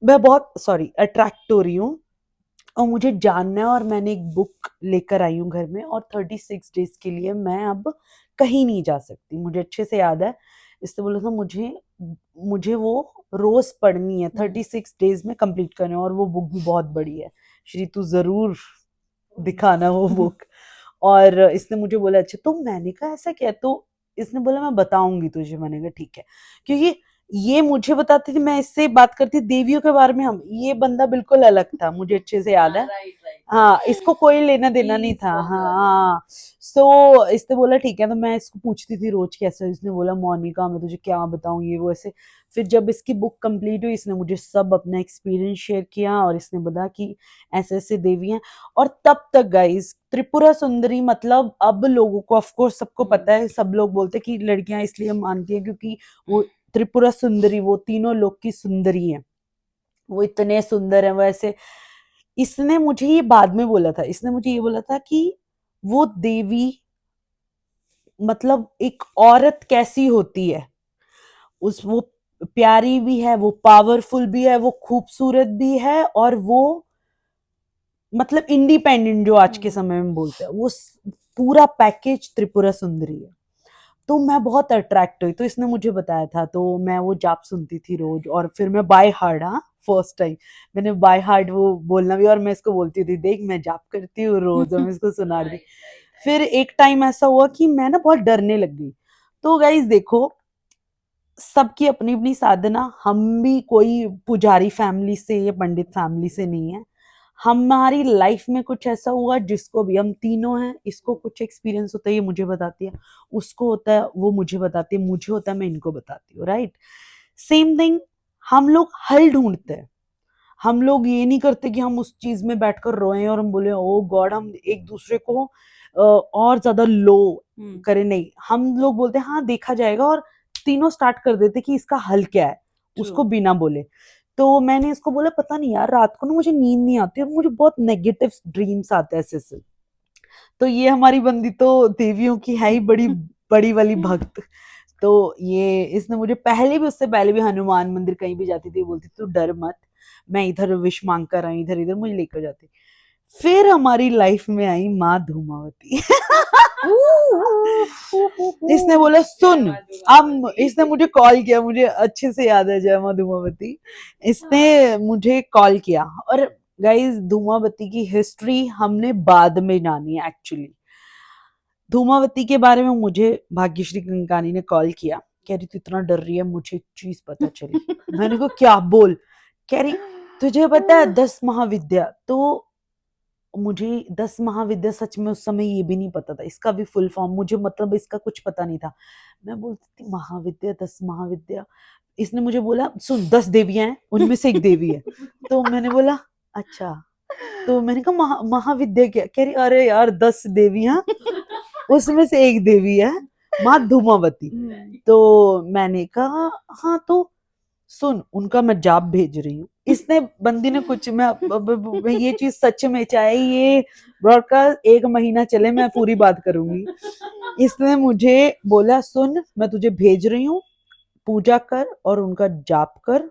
मैं बहुत अट्रैक्ट हो रही हूँ और मुझे जानना है, और मैंने एक बुक लेकर आई हूँ घर में, और 36 डेज के लिए मैं अब कहीं नहीं जा सकती। मुझे अच्छे से याद है इसने बोला था मुझे वो रोज पढ़नी है, 36 डेज में कंप्लीट करना है, और वो बुक भी बहुत बड़ी है। श्री तू जरूर दिखाना वो बुक। और इसने मुझे बोला अच्छा, तो मैंने कहा ऐसा क्या, तो इसने बोला मैं बताऊंगी तुझे। मैंने कहा ठीक है, क्योंकि ये मुझे बताती थी, मैं इससे बात करती देवियों के बारे में, हम ये बंदा बिल्कुल अलग था, मुझे अच्छे से याद है। हाँ, इसको कोई लेना देना नहीं था। हाँ, सो इसने बोला ठीक है, तो मैं इसको पूछती थी रोज कैसे, इसने बोला मोनिका मैं तुझे क्या बताऊं ये वो ऐसे। फिर जब इसकी बुक कंप्लीट हुई, इसने मुझे सब अपना एक्सपीरियंस शेयर किया, और इसने बताया कि ऐसे ऐसे देवी हैं। और तब तक गाइस त्रिपुरा सुंदरी मतलब अब लोगों को ऑफ कोर्स सबको पता है, सब लोग बोलते हैं कि लड़कियां इसलिए मानती हैं क्योंकि वो त्रिपुरा सुंदरी, वो तीनों लोक की सुंदरी है, वो इतने सुंदर है वैसे। इसने मुझे ये बाद में बोला था, इसने मुझे ये बोला था कि वो देवी मतलब एक औरत कैसी होती है, वो प्यारी भी है, वो पावरफुल भी है, वो खूबसूरत भी है, और वो मतलब इंडिपेंडेंट जो आज के समय में बोलते हैं, वो पूरा पैकेज त्रिपुरा सुंदरी है। तो मैं बहुत अट्रैक्ट हुई, तो इसने मुझे बताया था, तो मैं वो जाप सुनती थी रोज, और फिर मैं बाय हार्ट, हाँ फर्स्ट टाइम मैंने बाय हार्ट वो बोलना भी, और मैं इसको बोलती थी देख मैं जाप करती हूँ रोज, और मैं इसको सुना रही। फिर एक टाइम ऐसा हुआ कि मैं ना बहुत डरने लग गई। तो गाइस देखो, सबकी अपनी अपनी साधना, हम भी कोई पुजारी फैमिली से या पंडित फैमिली से नहीं है। हमारी लाइफ में कुछ ऐसा हुआ जिसको भी, हम तीनों हैं, इसको कुछ एक्सपीरियंस होता है ये मुझे बताती है, उसको होता है वो मुझे बताती है, मुझे होता है मैं इनको बताती हूँ, राइट। सेम थिंग, हम लोग हल ढूंढते हैं, हम लोग ये नहीं करते कि हम उस चीज में बैठकर रोएं और हम बोले ओ गॉड, हम एक दूसरे को और ज्यादा लो करें, नहीं, हम लोग बोलते हैं हाँ देखा जाएगा, और तीनों स्टार्ट कर देते कि इसका हल क्या है, उसको बिना बोले। तो मैंने इसको बोला पता नहीं यार, रात को ना मुझे नींद नहीं आती और मुझे बहुत नेगेटिव ड्रीम्स आते हैं ऐसे। तो ये हमारी बंदी तो देवियों की है ही बड़ी बड़ी वाली भक्त। तो ये इसने मुझे पहले भी, उससे पहले भी हनुमान मंदिर कहीं भी जाती थी बोलती तू डर मत, मैं इधर विश मांग कर आई, इधर इधर मुझे लेकर जाती। फिर हमारी लाइफ में आई माँ धूमावती। इसने बोला सुन, अब इसने मुझे कॉल किया, मुझे अच्छे से याद है जय माँ धूमावती, इसने मुझे कॉल किया। और गाइस धूमावती की हिस्ट्री हमने बाद में जानी है एक्चुअली। धूमावती के बारे में मुझे भाग्यश्री कंकानी ने कॉल किया, कह रही तू इतना डर रही है, मुझे एक चीज पता चली। मैंने कहा क्या, बोल। कह रही तुझे पता है 10 महाविद्या? तो मुझे 10 महाविद्या सच में उस समय ये भी नहीं पता था, इसका भी फुल फॉर्म मुझे मतलब इसका कुछ पता नहीं था। मैं बोलती थी महाविद्या, 10 महाविद्या। इसने मुझे बोला सुन 10 देवियां हैं, उनमें से एक देवी है। तो मैंने बोला अच्छा। तो मैंने कहा महाविद्या क्या? कह रही अरे यार 10 देवियां, उसमें से एक देवी है माँ धूमावती। तो मैंने कहा हाँ तो सुन उनका मैं जाप भेज रही हूँ। इसने बंदी ने कुछ मैं ये चीज सच में, चाहे ये ब्रॉडकास्ट 1 महीना चले मैं पूरी बात करूंगी। इसने मुझे बोला सुन मैं तुझे भेज रही हूँ, पूजा कर और उनका जाप कर,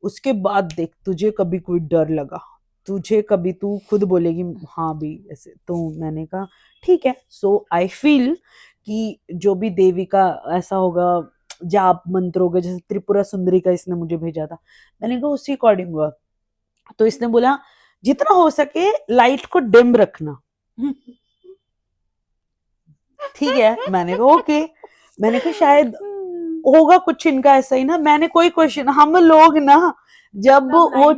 उसके बाद देख तुझे कभी कोई डर लगा, तुझे कभी तू खुद बोलेगी हाँ भी ऐसे। तो मैंने कहा ठीक है। सो आई फील कि जो भी देवी का ऐसा होगा जाप मंत्र होगा, जैसे त्रिपुरा सुंदरी का इसने मुझे भेजा था, मैंने कहा उसी अकॉर्डिंग हुआ। तो इसने बोला जितना हो सके लाइट को डिम रखना। ठीक है, मैंने कहा ओके। मैंने कहा शायद होगा कुछ इनका ऐसा ही ना। मैंने कोई क्वेश्चन, हम लोग ना जब वो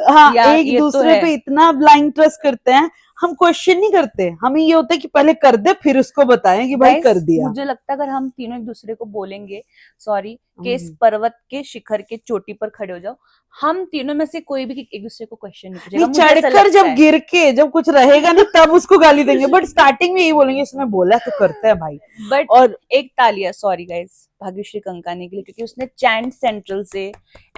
हाँ एक दूसरे पे इतना ब्लाइंड ट्रस्ट करते हैं, हम क्वेश्चन नहीं करते, हमें ये होता है कि पहले कर दे फिर उसको बताएं कि भाई कर दिया। मुझे लगता है अगर हम तीनों एक दूसरे को बोलेंगे सॉरी कि इस पर्वत के शिखर के चोटी पर खड़े हो जाओ, हम तीनों में से कोई भी एक दूसरे को क्वेश्चन नहीं पूछेगा। मुझे ऐसा चढ़कर लगता जब है। गिर के जब कुछ रहेगा नहीं तब उसको गाली देंगे, बट स्टार्टिंग में यही बोलेंगे इसने बोला तो करते हैं भाई। बट और एक तालिया सॉरी गाइस भाग्यश्री कंकानी के लिए, क्योंकि उसने चैंट सेंट्रल से,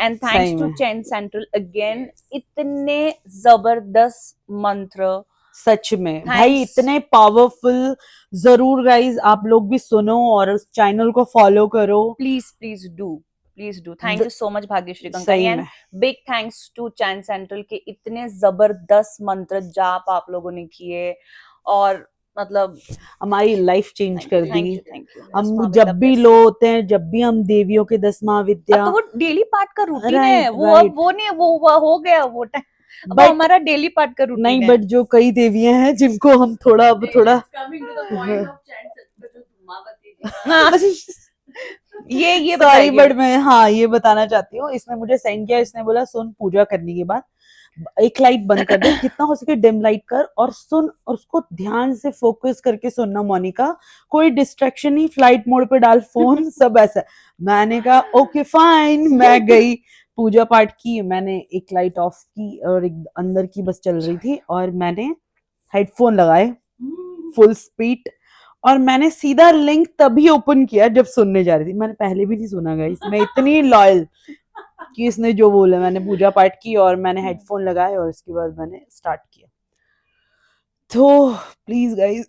and thanks to chant Central again, इतने जबरदस्त मंत्र सच में भाई इतने पावरफुल। जरूर गाइज आप लोग भी सुनो और उस चैनल को फॉलो करो। Please please do. Thank you so much Bhagyashree Kankani, and big thanks to chant central के इतने जबरदस्त मंत्र जाप आप लोगों ने किए और मतलब हमारी लाइफ चेंज कर दी। Thank you. हम जब भी लो होते हैं, जब भी हम देवियों के 10 महाविद्या, तो वो डेली पार्ट का रूटीन है वो, अब वो नहीं, वो हो गया वो टाइम, अब हमारा डेली पार्ट का रूटीन नहीं। बट जो कई देवियां हैं जिनको हम थोड़ा अब थोड़ा ये सॉरी बट मैं हाँ ये बताना चाहती हूँ। इसने मुझे सेंड किया, इसने बोला सुन पूजा करने के बाद एक लाइट बंद कर दे, जितना हो सके डिम लाइट कर और सुन, और उसको ध्यान से फोकस करके सुनना मोनिका, कोई डिस्ट्रैक्शन नहीं, फ्लाइट मोड पे डाल फोन सब ऐसा। मैंने कहा ओके फाइन। मैं गई पूजा पाठ की, मैंने एक लाइट ऑफ की और एक अंदर की बस चल रही थी, और मैंने हेडफोन लगाए फुल स्पीड, और मैंने सीधा लिंक तभी ओपन किया जब सुनने जा रही थी। मैंने पहले भी नहीं सुना गाइस, मैं इतनी लॉयल कि इसने जो बोला। मैंने पूजा पाठ की और मैंने हेडफोन लगाए और उसके बाद मैंने स्टार्ट किया। तो प्लीज गाइस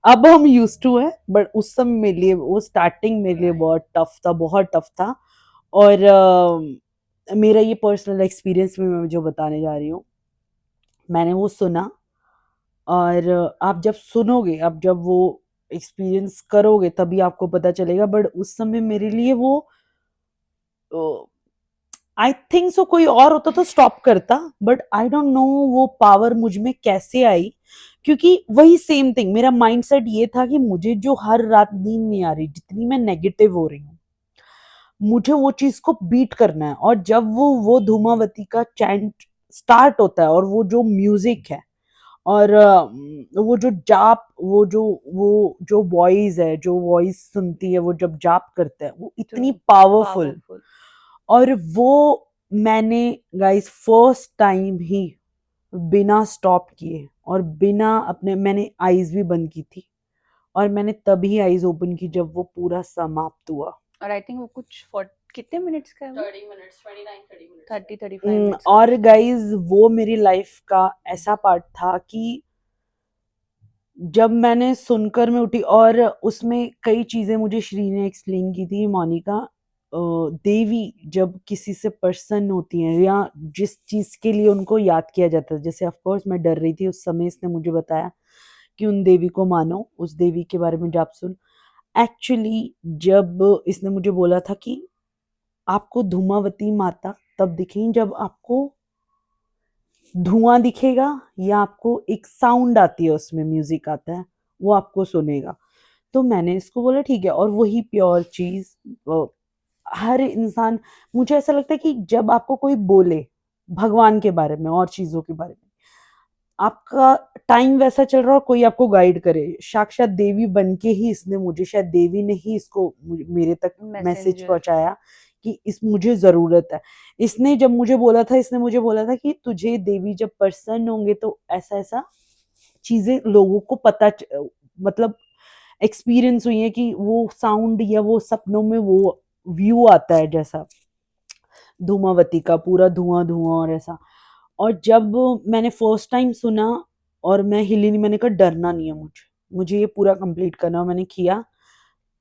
अब हम यूज टू है, बट उस समय मेरे लिए वो स्टार्टिंग मेरे लिए बहुत टफ था, बहुत टफ था। और मेरा ये पर्सनल एक्सपीरियंस में मैं जो बताने जा रही हूँ, मैंने वो सुना, और आप जब सुनोगे, आप जब वो एक्सपीरियंस करोगे तभी आपको पता चलेगा। बट उस समय मेरे लिए वो आई थिंक सो कोई और होता तो स्टॉप करता, बट आई डोंट नो वो पावर मुझ में कैसे आई, क्योंकि वही सेम थिंग मेरा माइंडसेट ये था कि मुझे जो हर रात नींद नहीं आ रही, जितनी मैं नेगेटिव हो रही हूँ, मुझे वो चीज को बीट करना है। और जब वो धूमावती का चैंट स्टार्ट होता है और वो जो म्यूजिक है और वो जो जाप, वो जो वॉइस है, जो वॉइस सुनती है वो जब जाप करते हैं, वो इतनी पावरफुल। और वो मैंने गाइस फर्स्ट टाइम ही बिना स्टॉप किए और बिना अपने, मैंने आईज भी बंद की थी और मैंने तभी आईज ओपन की जब वो पूरा समाप्त हुआ। और आई थिंक वो कुछ कितने मिनट्स का है? 30 मिनट्स, 30-35 मिनट्स। और गाइज वो मेरी लाइफ का ऐसा पार्ट था कि जब मैंने सुनकर मैं उठी, और उसमें कई चीजें मुझे श्री ने एक्सप्लेन की थी। मोनिका, देवी जब किसी से प्रसन्न होती हैं या जिस चीज के लिए उनको याद किया जाता है, जैसे ऑफ कोर्स मैं डर रही थी उस समय, इसने मुझे बताया कि उन देवी को मानो, उस देवी के बारे में जाप सुन। एक्चुअली जब इसने मुझे बोला था कि आपको धूमावती माता तब दिखेंगी जब आपको धुआं दिखेगा या आपको एक साउंड आती है, उसमें म्यूजिक आता है, वो आपको सुनेगा। तो मैंने इसको बोला ठीक है। और वही प्योर चीज हर इंसान, मुझे ऐसा लगता है कि जब आपको कोई बोले भगवान के बारे में और चीजों के बारे में, आपका टाइम वैसा चल रहा हो, कोई आपको गाइड करे, साक्षात देवी बन के ही इसने मुझे, शायद देवी ने ही इसको मेरे तक मैसेज मैसेंजर पहुंचाया कि इस मुझे जरूरत है। इसने जब मुझे बोला था, इसने मुझे बोला था कि तुझे देवी जब प्रसन्न होंगे तो ऐसा ऐसा चीजें लोगों को मतलब एक्सपीरियंस हुई है कि वो साउंड या वो सपनों में वो व्यू आता है जैसा धूमावती का, पूरा धुआं धुआं और ऐसा। और जब मैंने फर्स्ट टाइम सुना और मैं हिली नहीं, मैंने कहा डरना नहीं है, मुझे ये पूरा कंप्लीट करना, और मैंने किया।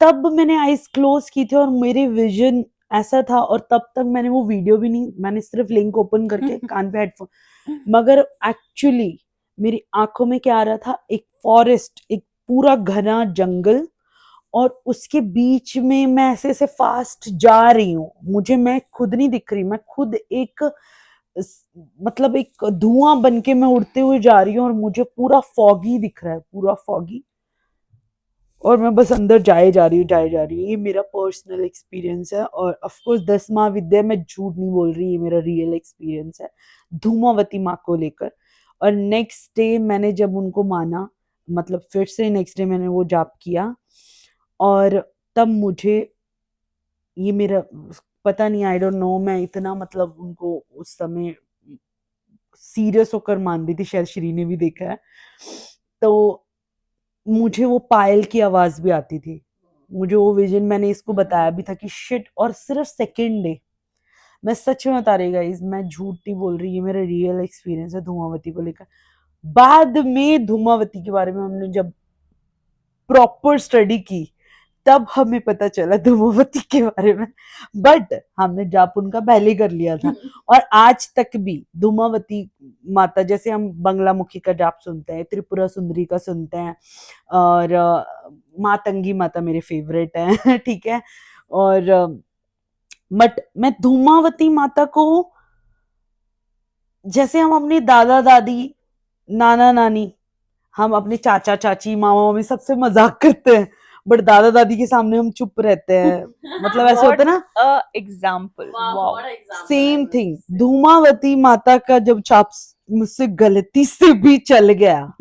तब मैंने आईज क्लोज की थी और मेरे विजन ऐसा था। और तब तक मैंने वो वीडियो भी नहीं, मैंने सिर्फ लिंक ओपन करके कान पे हेडफोन, मगर एक्चुअली मेरी आंखों में क्या आ रहा था, एक फॉरेस्ट, एक पूरा घना जंगल, और उसके बीच में मैं ऐसे ऐसे फास्ट जा रही हूँ, मैं खुद नहीं दिख रही, मैं खुद एक मतलब एक धुआं बन के मैं उड़ते हुए जा रही हूँ, और मुझे पूरा फॉगी दिख रहा है, पूरा फॉगी, और मैं बस अंदर जाए जा रही हूँ। ये मेरा पर्सनल एक्सपीरियंस है। और ऑफ कोर्स 10 महाविद्या, मैं झूठ नहीं बोल रही, ये मेरा रियल एक्सपीरियंस है धूमावती माँ को लेकर। और नेक्स्ट डे मैंने जब उनको माना, मतलब फिर से नेक्स्ट डे मैंने वो जाप किया, और तब मुझे ये मेरा पता नहीं, आई डोंट नो, मैं इतना मतलब उनको उस समय सीरियस होकर मान रही थी, शायद श्री ने भी देखा है। तो मुझे वो पायल की आवाज भी आती थी, मुझे वो विजन, मैंने इसको बताया भी था कि शिट। और सिर्फ सेकेंड डे, मैं सच में बता रही गाइस, मैं झूठ नहीं बोल रही, ये मेरा रियल एक्सपीरियंस है धूमावती को लेकर। बाद में धूमावती के बारे में हमने जब प्रॉपर स्टडी की, तब हमें पता चला धूमावती के बारे में, बट हमने जाप उनका पहले कर लिया था। और आज तक भी धूमावती माता, जैसे हम बंगलामुखी का जाप सुनते हैं, त्रिपुरा सुंदरी का सुनते हैं, और मातंगी माता मेरे फेवरेट है ठीक है। और बट मैं धूमावती माता को, जैसे हम अपनी दादा दादी, नाना नानी, हम अपने चाचा चाची, मामा मामी सबसे मजाक करते हैं, बट दादा दादी के सामने हम चुप रहते हैं, मतलब ऐसे होता है ना। एग्जाम्पल, सेम थिंग, धूमावती माता का जब चाप मुझसे गलती से भी चल गया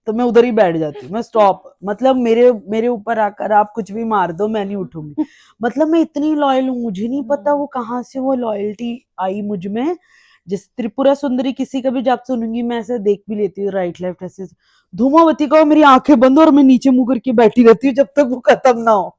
तो मैं उधर ही बैठ जाती हूँ, मैं स्टॉप, मतलब मेरे ऊपर आकर आप कुछ भी मार दो, मैं नहीं उठूंगी। मतलब मैं इतनी लॉयल हूँ, मुझे नहीं पता वो कहाँ से वो लॉयल्टी आई मुझ में। जिस त्रिपुरा सुंदरी किसी का भी जाप सुनूंगी, मैं ऐसे देख भी लेती हूँ राइट लेफ्ट ऐसे। धूमावती का मेरी आंखें बंद और मैं नीचे मुंह करके बैठी रहती हूँ जब तक वो खत्म ना हो।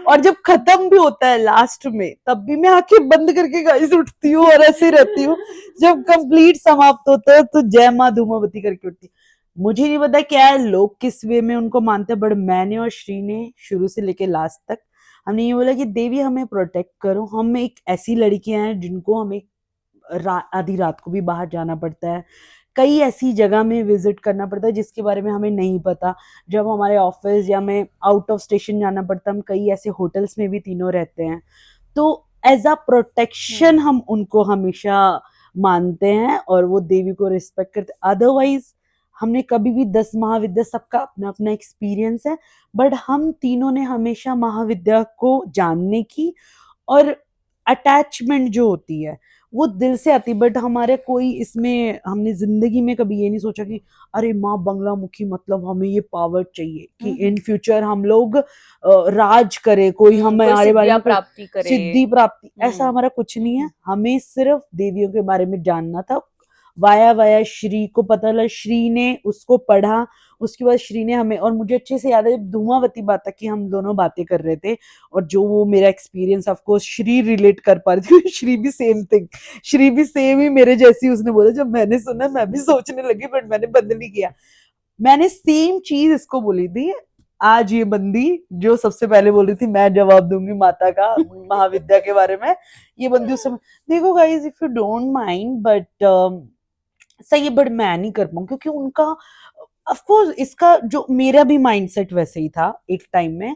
और जब खत्म भी होता है लास्ट में, तब भी मैं आंखें बंद करके गाइस उठती हूँ और ऐसे रहती हूँ। जब कंप्लीट समाप्त होता है तो जय माँ धूमावती करके उठती। मुझे नहीं पता क्या है, लोग किस वे में उनको मानते हैं, बट मैंने और श्री ने शुरू से लेके लास्ट तक हमने ये बोला कि देवी हमें प्रोटेक्ट करो। हम एक ऐसी लड़कियां हैं जिनको हमें आधी रात को भी बाहर जाना पड़ता है, कई ऐसी जगह में विजिट करना पड़ता है जिसके बारे में हमें नहीं पता। जब हमारे ऑफिस या हमें आउट ऑफ स्टेशन जाना पड़ता है, हम कई ऐसे होटल्स में भी तीनों रहते हैं, तो एज अ प्रोटेक्शन हम उनको हमेशा मानते हैं और वो देवी को रिस्पेक्ट करते। अदरवाइज हमने कभी भी 10 महाविद्या, सबका अपना अपना एक्सपीरियंस है, बट हम तीनों ने हमेशा महाविद्या को जानने की और अटैचमेंट जो होती है वो दिल से आती। बट हमारे कोई इसमें, हमने जिंदगी में कभी ये नहीं सोचा कि अरे माँ बंगलामुखी मतलब हमें ये पावर चाहिए कि इन फ्यूचर हम लोग राज करे, कोई हमारे बारे में प्राप्ति करे, सिद्धि प्राप्ति, ऐसा हमारा कुछ नहीं है। हमें सिर्फ देवियों के बारे में जानना था। वाया वाया श्री को पता लगा, श्री ने उसको पढ़ा, उसके बाद श्री ने हमें, और मुझे अच्छे से याद है जब धूमावती माता की हम दोनों बातें कर रहे थे और जो वो मेरा experience of course Shri relate कर पा रही थी श्री भी सेम थिंग, श्री भी सेम ही मेरे जैसी उसने बोला। जब मैंने सुना मैं भी सोचने लगी, बट मैंने बंद नहीं किया। मैंने सेम चीज इसको बोली थी। आज ये बंदी जो सबसे पहले बोल रही थी मैं जवाब दूंगी माता का महाविद्या के बारे में, ये बंदी उस समय, देखो guys if you don't mind but सही है, बट मैं नहीं कर पाऊँ क्योंकि उनका ऑफ कोर्स, इसका जो मेरा भी माइंडसेट वैसे ही था एक टाइम में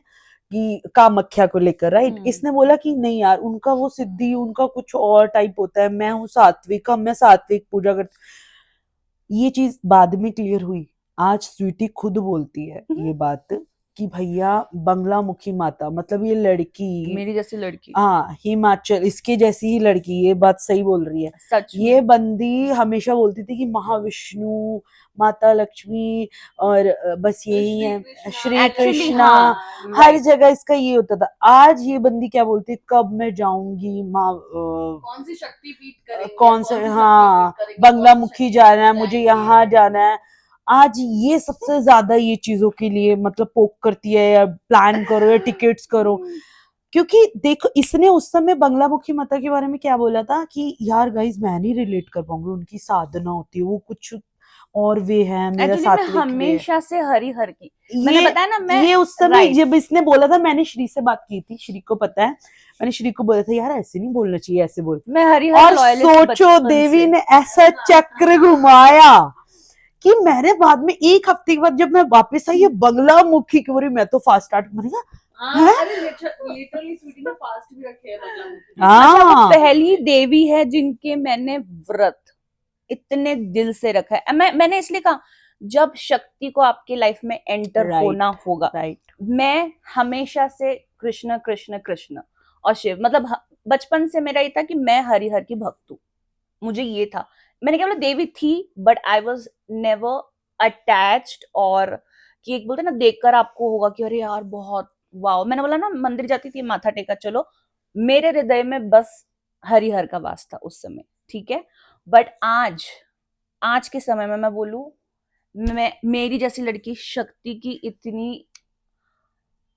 कि कामाख्या को लेकर, राइट। इसने बोला कि नहीं यार, उनका वो सिद्धि, उनका कुछ और टाइप होता है, मैं हूँ सात्विक, मैं सात्विक पूजा करती। ये चीज बाद में क्लियर हुई। आज स्वीटी खुद बोलती है ये बात कि भैया बंगलामुखी माता मतलब ये लड़की, मेरी जैसी लड़की, हाँ हिमाचल इसके जैसी ही लड़की, ये बात सही बोल रही है। सच ये में बंदी हमेशा बोलती थी कि महाविष्णु, माता लक्ष्मी और बस यही है, श्री एक्चुअली कृष्णा, हाँ हर राइट। जगह इसका ये होता था। आज ये बंदी क्या बोलती है, कब मैं जाऊंगी माँ कौन सी शक्तिपीठ करेंगे, कौन से, हाँ बंगलामुखी जाना है मुझे, यहाँ जाना है। आज ये सबसे ज्यादा ये चीजों के लिए मतलब पोक करती है, या प्लान करो या टिकट्स करो। क्योंकि देखो इसने उस समय बंगलामुखी माता के बारे में क्या बोला था कि यार गाइस मैं नहीं रिलेट कर पाऊंगी, उनकी साधना होती है, वो कुछ और वे है, मेरा एक्चुअली मैं सात्विक वे है। हमेशा से हरिहर की, मैंने ये बताया ना मैं ये उस समय राइट जब इसने बोला था, मैंने श्री से बात की थी, श्री को पता है, मैंने श्री को बोला था यार ऐसे नहीं बोलना चाहिए, ऐसे बोल। मैं हरिहर और लॉयलिस्ट सोचो बचपन देवी से। ने ऐसा चक्र घुमाया कि मैंने बाद में एक हफ्ते के बाद जब मैं वापस आई, ये बंगलामुखी की बोली, मैं तो फास्ट स्टार्ट मैंने कहा हैं? अरे लिटरली स्वीटी ने फास्ट भी रखे हैं बंगलामुखी। अच्छा वो हाँ पहली देवी है जिनके मैंने व्रत इतने दिल से रखा है। मैंने इसलिए कहा जब शक्ति को आपके लाइफ में एंटर राइट होना होगा, राइट। मैं हमेशा से कृष्ण कृष्ण कृष्ण और शिव, मतलब बचपन से मेरा ये था कि मैं हरिहर की भक्त हूँ, मुझे ये था। मैंने क्या बोला, देवी थी but I was never attached, और कि एक बोलते ना देखकर आपको होगा कि अरे यार बहुत वाओ। मैंने बोला ना मंदिर जाती थी माथा टेका चलो, मेरे हृदय में बस हरिहर का वास था उस समय, ठीक है। बट आज के समय में मैं बोलूं, मैं मेरी जैसी लड़की शक्ति की इतनी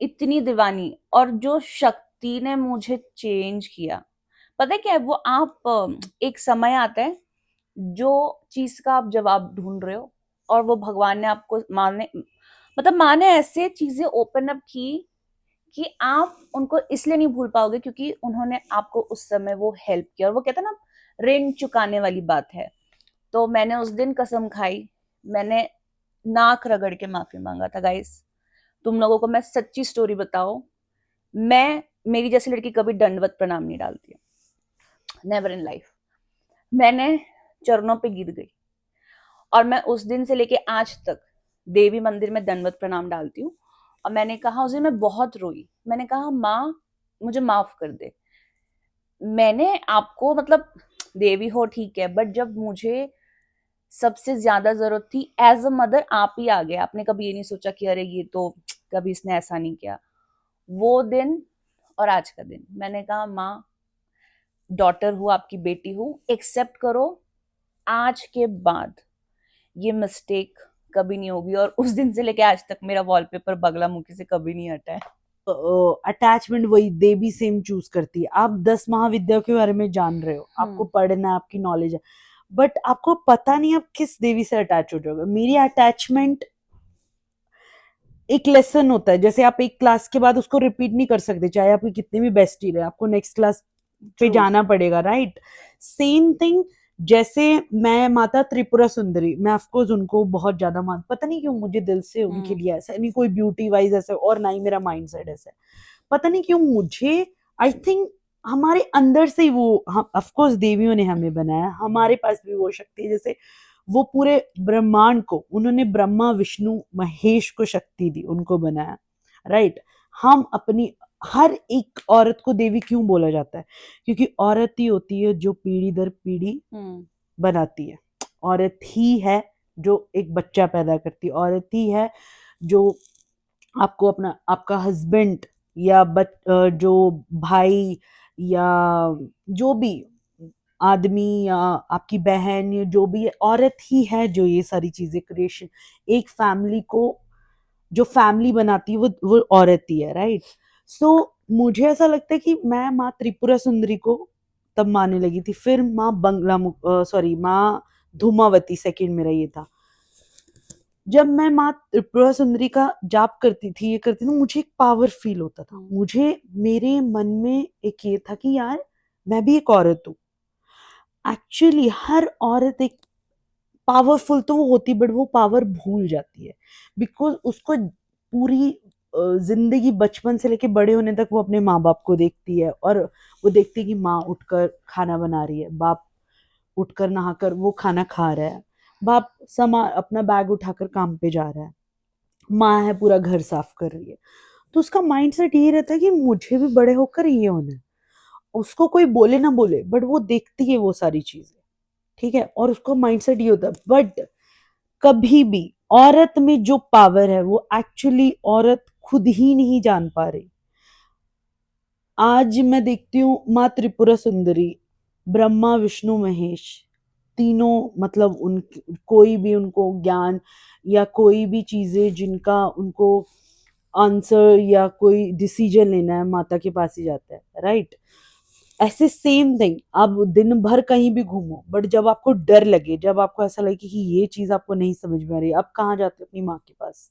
इतनी दीवानी, और जो शक्ति ने मुझे चेंज किया, पता है क्या है वो, आप एक समय आता है जो चीज का आप जवाब ढूंढ रहे हो, और वो भगवान ने आपको माँ ने ऐसे चीजें ओपन अप की कि आप उनको इसलिए नहीं भूल पाओगे क्योंकि उन्होंने आपको उस समय वो हेल्प किया। और वो कहते हैं ना ऋण चुकाने वाली बात है। तो मैंने उस दिन कसम खाई, मैंने नाक रगड़ के माफी मांगा था गाइस। तुम लोगों को मैं सच्ची स्टोरी बताओ, मैं मेरी जैसी लड़की कभी दंडवत प्रणाम नहीं डालती है, नेवर इन लाइफ। मैंने चरणों पे गिर गई, और मैं उस दिन से लेके आज तक देवी मंदिर में दंडवत प्रणाम डालती हूँ। और मैंने कहा उस दिन मैं बहुत रोई, मैंने कहा माँ मुझे माफ कर दे, मैंने आपको मतलब देवी हो ठीक है, बट जब मुझे सबसे ज्यादा जरूरत थी एज अ मदर आप ही आ गए। आपने कभी ये नहीं सोचा कि अरे ये तो कभी इसने ऐसा नहीं किया। वो दिन और आज का दिन मैंने कहा माँ डॉटर हूँ, आपकी बेटी हूँ, एक्सेप्ट करो, आज के बाद ये मिस्टेक कभी नहीं होगी। और उस दिन से लेके आज तक मेरा वॉलपेपर बगलामुखी से कभी नहीं हटा है। अटैचमेंट वही देवी सेम चूज करती है। आप 10 महाविद्याओं के बारे में जान रहे हो, आपको पढ़ना है, आपकी नॉलेज है, बट आपको पता नहीं आप किस देवी से अटैच हो जाओगे। मेरी अटैचमेंट एक लेसन होता है, जैसे आप एक क्लास के बाद उसको रिपीट नहीं कर सकते, चाहे आपकी कितनी भी बेस्टी रहे, आपको नेक्स्ट क्लास पे जाना पड़ेगा, राइट। सेम थिंग, जैसे मैं माता त्रिपुरा सुंदरी, मैं ऑफकोर्स उनको बहुत ज्यादा मान, पता नहीं क्यों मुझे दिल से उनके लिए ऐसा नहीं, कोई ब्यूटी वाइज ऐसा और ना ही मेरा माइंड सेट ऐसा है, पता नहीं क्यों मुझे, आई थिंक हमारे अंदर से ही वो, ऑफकोर्स देवियों ने हमें बनाया, हमारे पास भी वो शक्ति है, जैसे वो पूरे ब्रह्मांड को उन्होंने ब्रह्मा विष्णु महेश को शक्ति दी, उनको बनाया, राइट। हम अपनी हर एक औरत को देवी क्यों बोला जाता है, क्योंकि औरत ही होती है जो पीढ़ी दर पीढ़ी बनाती है, औरत ही है जो एक बच्चा पैदा करती है, औरत ही है जो आपको अपना आपका हस्बैंड या जो भाई या जो भी आदमी या आपकी बहन या जो भी है, औरत ही है जो ये सारी चीजें क्रिएशन, एक फैमिली को जो फैमिली बनाती है वो औरत ही है, राइट। सो मुझे ऐसा लगता है कि मैं माँ त्रिपुरा सुंदरी को तब मानने लगी थी, फिर माँ माँ धूमावती सेकंड मेरा ये था। जब मैं माँ त्रिपुरा सुंदरी का जाप करती थी, ये करती थी, मुझे एक पावर फील होता था, मुझे मेरे मन में एक ये था कि यार मैं भी एक औरत हूँ। एक्चुअली हर औरत एक पावरफुल तो वो होती, बट वो पावर भूल जाती है, बिकॉज उसको पूरी जिंदगी बचपन से लेके बड़े होने तक वो अपने माँ बाप को देखती है, और वो देखती है कि माँ उठकर खाना बना रही है, बाप उठकर नहाकर वो खाना खा रहा है, बाप अपना बैग उठाकर काम पे जा रहा है, माँ है पूरा घर साफ कर रही है, तो उसका माइंड सेट ये रहता है कि मुझे भी बड़े होकर ये होना है। उसको कोई बोले ना बोले बट वो देखती है वो सारी चीजें, ठीक है, और उसका माइंड सेट ये होता है। बट कभी भी औरत में जो पावर है वो एक्चुअली औरत खुद ही नहीं जान पा रही। आज मैं देखती हूँ माँ त्रिपुरा सुंदरी, ब्रह्मा विष्णु महेश, तीनों मतलब उन कोई भी उनको ज्ञान या कोई भी चीजें जिनका उनको आंसर या कोई डिसीजन लेना है माता के पास ही जाता है, राइट। ऐसे सेम थिंग, आप दिन भर कहीं भी घूमो बट जब आपको डर लगे, जब आपको ऐसा लगे कि ये चीज आपको नहीं समझ में आ रही, आप कहाँ जाते हो? अपनी माँ के पास।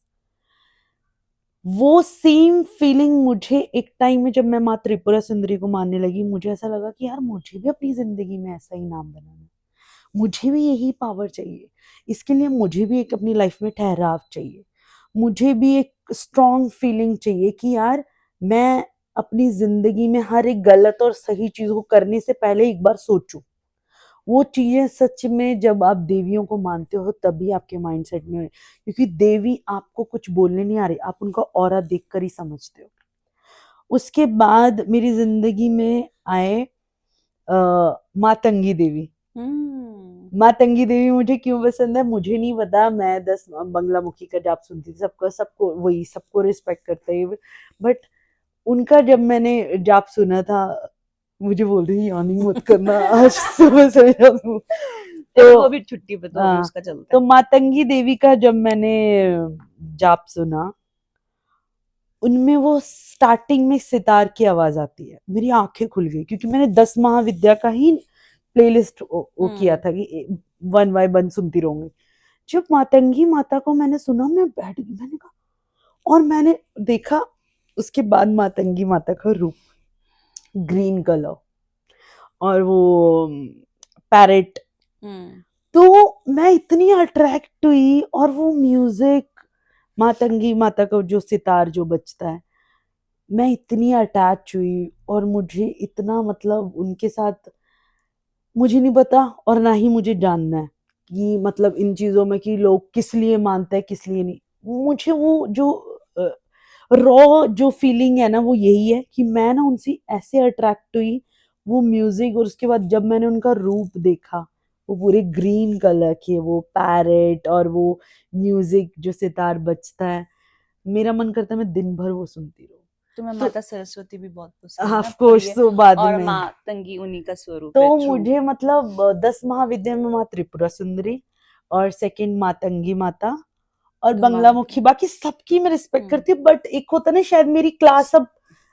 वो सेम फीलिंग मुझे एक टाइम में जब मैं माँ त्रिपुरा सुंदरी को मानने लगी, मुझे ऐसा लगा कि यार मुझे भी अपनी जिंदगी में ऐसा ही नाम बनाना है, मुझे भी यही पावर चाहिए। इसके लिए मुझे भी एक अपनी लाइफ में ठहराव चाहिए, मुझे भी एक स्ट्रॉन्ग फीलिंग चाहिए कि यार मैं अपनी जिंदगी में हर एक गलत और सही चीज को करने से पहले एक बार सोचूं। वो चीजें सच में जब आप देवियों को मानते हो तभी आपके माइंडसेट में, क्योंकि देवी आपको कुछ बोलने नहीं आ रही, आप उनका ऑरा देखकर ही समझते हो। उसके बाद मेरी जिंदगी में आए मातंगी देवी। मातंगी देवी मुझे क्यों पसंद है मुझे नहीं पता, मैं 10 बंगला मुखी का जाप सुनती थी, सबको वही सबको रिस्पेक्ट करते हैं, बट उनका जब मैंने जाप सुना था, मुझे बोल रही यॉर्निंग मत करना आज सुबह से तो वो भी छुट्टी पे तो अभी हाँ, उसका चलता तो है। मातंगी देवी का जब मैंने जाप सुना, उनमें वो स्टार्टिंग में सितार की आवाज आती है, मेरी आंखें खुल गई, क्योंकि मैंने 10 महाविद्या का ही प्लेलिस्ट वो किया था कि 1 बाय 1 सुनती रहूंगी। जब मातंगी माता को मैंने सुना, मैं बैठ गई, मैंने कहा, और मैंने देखा उसके बाद मातंगी माता का रूप, ग्रीन कलर और वो पैरेट, तो मैं इतनी अट्रैक्ट हुई, और वो म्यूजिक मातंगी माता का जो सितार जो बजता है, मैं इतनी अटैच हुई, और मुझे इतना मतलब उनके साथ, मुझे नहीं पता और ना ही मुझे जानना है कि मतलब इन चीजों में कि लोग किस लिए मानते हैं किस लिए नहीं। मुझे वो जो रॉ जो फीलिंग है ना वो यही है कि मैं ना उनसे ऐसे अट्रैक्ट हुई, वो म्यूजिक, और उसके बाद जब मैंने उनका रूप देखा, वो पूरे ग्रीन कलर के, वो पैरेट और वो म्यूजिक जो सितार बजता है, मेरा मन करता है मैं दिन भर वो सुनती रहूं। तुम्हें तो माता सरस्वती भी बहुत पसंद है ना, ऑफ कोर्स प्रिय, तो बाद और में, माँ तंगी उन्हीं का स्वरूप है। तो ट्रू। मुझे मतलब 10 महाविद्या में माँ त्रिपुरा सुंदरी, और सेकंड मातंगी माता, और दो बंगला माँ मुखी, बाकी सबकी मैं रिस्पेक्ट हम्म करती हूँ, बट एक होता ना शायद मेरी क्लास अब,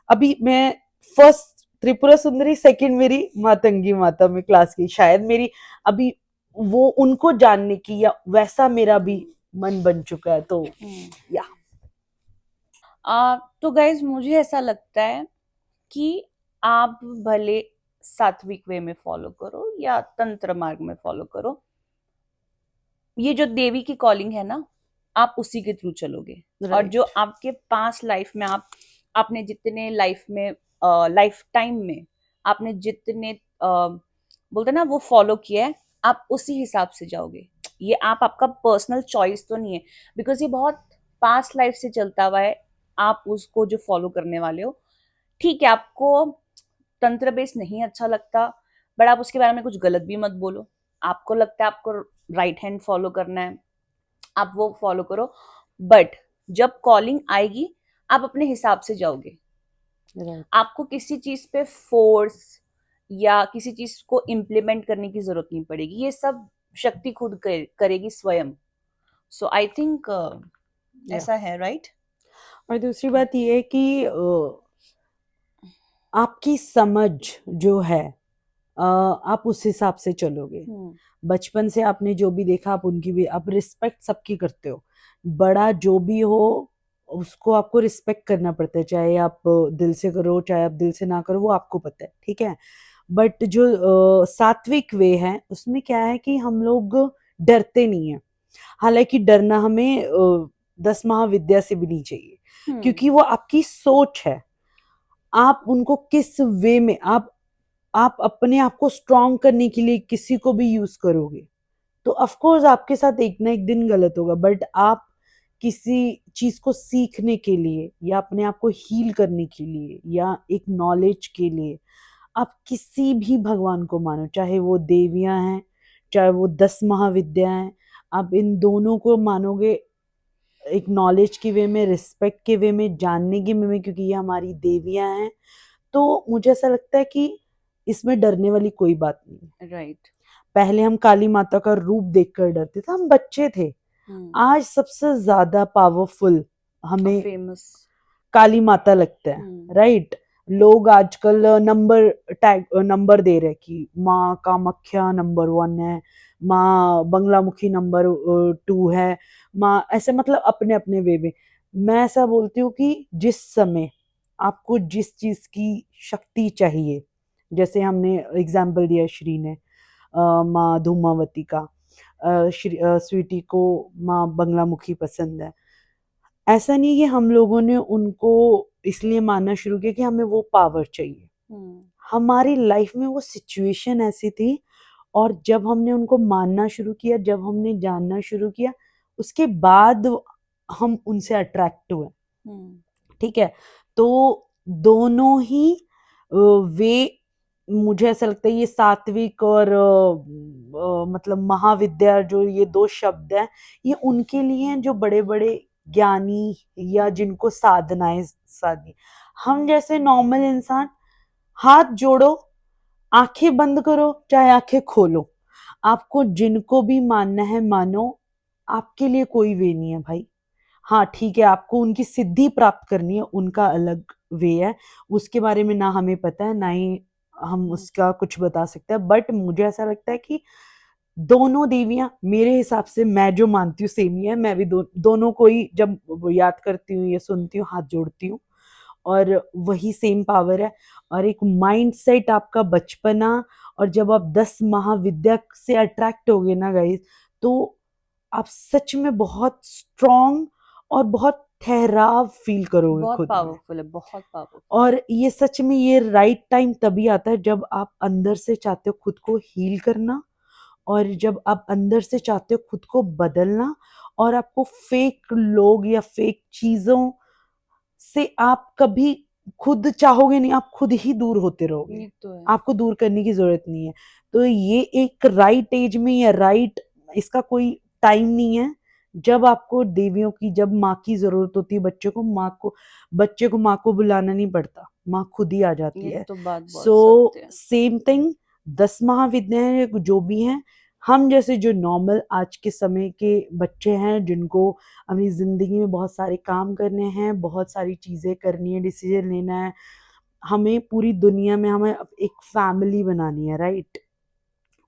अभी मैं फर्स्ट त्रिपुरा सुंदरी, सेकंड मेरी मातंगी माता में क्लास की, शायद मेरी अभी वो उनको जानने की या वैसा मेरा भी मन बन चुका है, तो या तो गाइज मुझे ऐसा लगता है कि आप भले सात्विक वे में फॉलो करो या तंत्र मार्ग में फॉलो करो, ये जो देवी की कॉलिंग है ना, आप उसी के थ्रू चलोगे। और जो राइट, आपके पास लाइफ में आपने जितने लाइफ में लाइफ टाइम में आपने जितने बोलते ना वो फॉलो किया है, आप उसी हिसाब से जाओगे। ये आपका पर्सनल चॉइस तो नहीं है, बिकॉज ये बहुत पास्ट लाइफ से चलता हुआ है, आप उसको जो फॉलो करने वाले हो। ठीक है, आपको तंत्र बेस नहीं अच्छा लगता, बट आप उसके बारे में कुछ गलत भी मत बोलो। आपको लगता है आपको राइट हैंड फॉलो करना है, आप वो फॉलो करो, बट जब कॉलिंग आएगी आप अपने हिसाब से जाओगे। राइट। आपको किसी चीज पे फोर्स या किसी चीज को इम्प्लीमेंट करने की जरूरत नहीं पड़ेगी, ये सब शक्ति खुद करेगी स्वयं। सो आई थिंक या ऐसा है, राइट। और दूसरी बात ये है कि आपकी समझ जो है, आप उस हिसाब से चलोगे। बचपन से आपने जो भी देखा आप उनकी भी, आप रिस्पेक्ट सबकी करते हो, बड़ा जो भी हो उसको आपको रिस्पेक्ट करना पड़ता है, चाहे आप दिल से करो चाहे आप दिल से ना करो, वो आपको पता है, ठीक है। बट जो सात्विक वे है उसमें क्या है कि हम लोग डरते नहीं है, हालांकि डरना हमें 10 महाविद्या से भी नहीं चाहिए, क्योंकि वो आपकी सोच है, आप उनको किस वे में आप अपने आप को स्ट्रॉन्ग करने के लिए किसी को भी यूज करोगे, तो ऑफ कोर्स आपके साथ एक ना एक दिन गलत होगा, बट आप किसी चीज को सीखने के लिए या अपने आप को हील करने के लिए या एक नॉलेज के लिए आप किसी भी भगवान को मानो, चाहे वो देवियां हैं, चाहे वो 10 महाविद्या हैं, आप इन दोनों को मानोगे एक नॉलेज के वे में, रिस्पेक्ट के वे में, जानने के वे में, क्योंकि ये हमारी देवियां हैं, तो मुझे ऐसा लगता है कि इसमें डरने वाली कोई बात नहीं है। राइट। पहले हम काली माता का रूप देखकर डरते थे, हम बच्चे थे। आज सबसे ज्यादा पावरफुल हमें फेमस काली माता लगता है, राइट। लोग आजकल नंबर दे रहे कि माँ कामाख्या नंबर 1 है, माँ बंगलामुखी नंबर 2 है, माँ ऐसे, मतलब अपने अपने वे में। मैं ऐसा बोलती हूँ कि जिस समय आपको जिस चीज की शक्ति चाहिए, जैसे हमने एग्जाम्पल दिया श्री ने माँ धूमावती का, स्वीटी को माँ बंगलामुखी पसंद है। ऐसा नहीं कि हम लोगों ने उनको इसलिए मानना शुरू किया कि हमें वो पावर चाहिए। हमारी लाइफ में वो सिचुएशन ऐसी थी, और जब हमने उनको मानना शुरू किया, जब हमने जानना शुरू किया, उसके बाद हम उनसे अट्रैक्ट हुए। ठीक है, तो दोनों ही वे, मुझे ऐसा लगता है ये सात्विक और मतलब महाविद्या, जो ये 2 शब्द हैं, ये उनके लिए हैं जो बड़े बड़े ज्ञानी या जिनको साधनाएं साधी। हम जैसे नॉर्मल इंसान, हाथ जोड़ो, आंखें बंद करो, चाहे आंखें खोलो, आपको जिनको भी मानना है मानो, आपके लिए कोई वे नहीं है भाई। हाँ ठीक है, आपको उनकी सिद्धि प्राप्त करनी है, उनका अलग वे है, उसके बारे में ना हमें पता है, ना ही हम उसका कुछ बता सकते हैं। बट मुझे ऐसा लगता है कि दोनों देवियां मेरे हिसाब से, मैं जो मानती हूँ सेम ही है। मैं भी दोनों को ही जब याद करती हूँ, ये सुनती हूँ, हाथ जोड़ती हूँ, और वही सेम पावर है। और एक माइंड सेट आपका बचपना, और जब आप 10 महाविद्या से अट्रैक्ट हो गए ना गाइस, तो आप सच में बहुत स्ट्रॉन्ग और बहुत ठहराव फील करोगे बहुत खुद में। पावरफुल है, बहुत पावरफुल। और ये सच में ये राइट टाइम तभी आता है जब आप अंदर से चाहते हो खुद को हील करना, और जब आप अंदर से चाहते हो खुद को बदलना, और आपको फेक लोग या फेक चीजों से आप कभी खुद चाहोगे नहीं, आप खुद ही दूर होते रहोगे। ये तो है। आपको दूर करने की जरूरत नहीं है। तो ये एक राइट एज में या राइट, इसका कोई टाइम नहीं है। जब आपको देवियों की, जब माँ की जरूरत होती है बच्चे को, माँ को बुलाना नहीं पड़ता, माँ खुद ही आ जाती ये है। तो बात बहुत सो सत्य है। सेम थिंग, 10 महाविद्याएं जो भी हैं, हम जैसे जो नॉर्मल आज के समय के बच्चे हैं, जिनको अपनी जिंदगी में बहुत सारे काम करने हैं, बहुत सारी चीजें करनी है, डिसीजन लेना है, हमें पूरी दुनिया में हमें एक फैमिली बनानी है, राइट।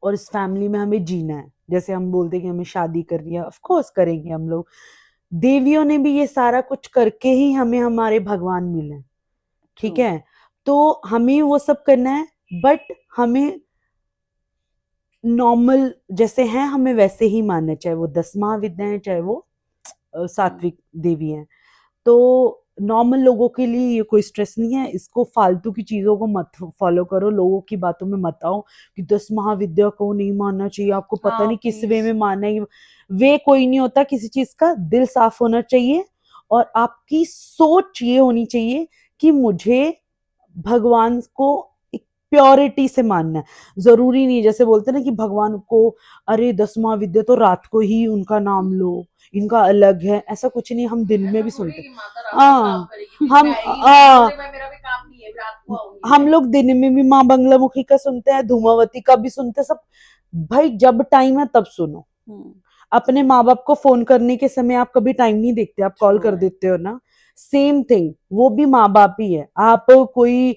और इस फैमिली में हमें जीना है। जैसे हम बोलते हैं कि हमें शादी करनी है, ऑफ कोर्स करेंगे हम लोग। देवियों ने भी ये सारा कुछ करके ही हमें हमारे भगवान मिले, ठीक है। तो हमें वो सब करना है, बट हमें नॉर्मल जैसे हैं हमें वैसे ही मानना, चाहे वो 10 महाविद्याएं हैं, चाहे वो सात्विक देवी हैं। तो नॉर्मल लोगों के लिए ये कोई स्ट्रेस नहीं है। इसको फालतू की चीजों को मत फॉलो करो, लोगों की बातों में मत आओ कि 10 महाविद्या को नहीं मानना चाहिए, आपको पता हाँ, नहीं किस वे प्लीज। में मानना है। वे कोई नहीं होता किसी चीज का, दिल साफ होना चाहिए, और आपकी सोच ये होनी चाहिए कि मुझे भगवान को एक प्योरिटी से मानना है। जरूरी नहीं जैसे बोलते ना कि भगवान को, अरे 10 महाविद्या तो रात को ही उनका नाम लो, इनका अलग है, ऐसा कुछ नहीं। हम दिन में भी सुनते, हाँ, हम लोग दिन में भी माँ बंगलामुखी का सुनते हैं, धूमावती का भी सुनते हैं, सब। भाई जब टाइम है तब सुनो। अपने माँ बाप को फोन करने के समय आप कभी टाइम नहीं देखते, आप कॉल कर देते हो ना। सेम थिंग, वो भी माँ बाप ही है। आप कोई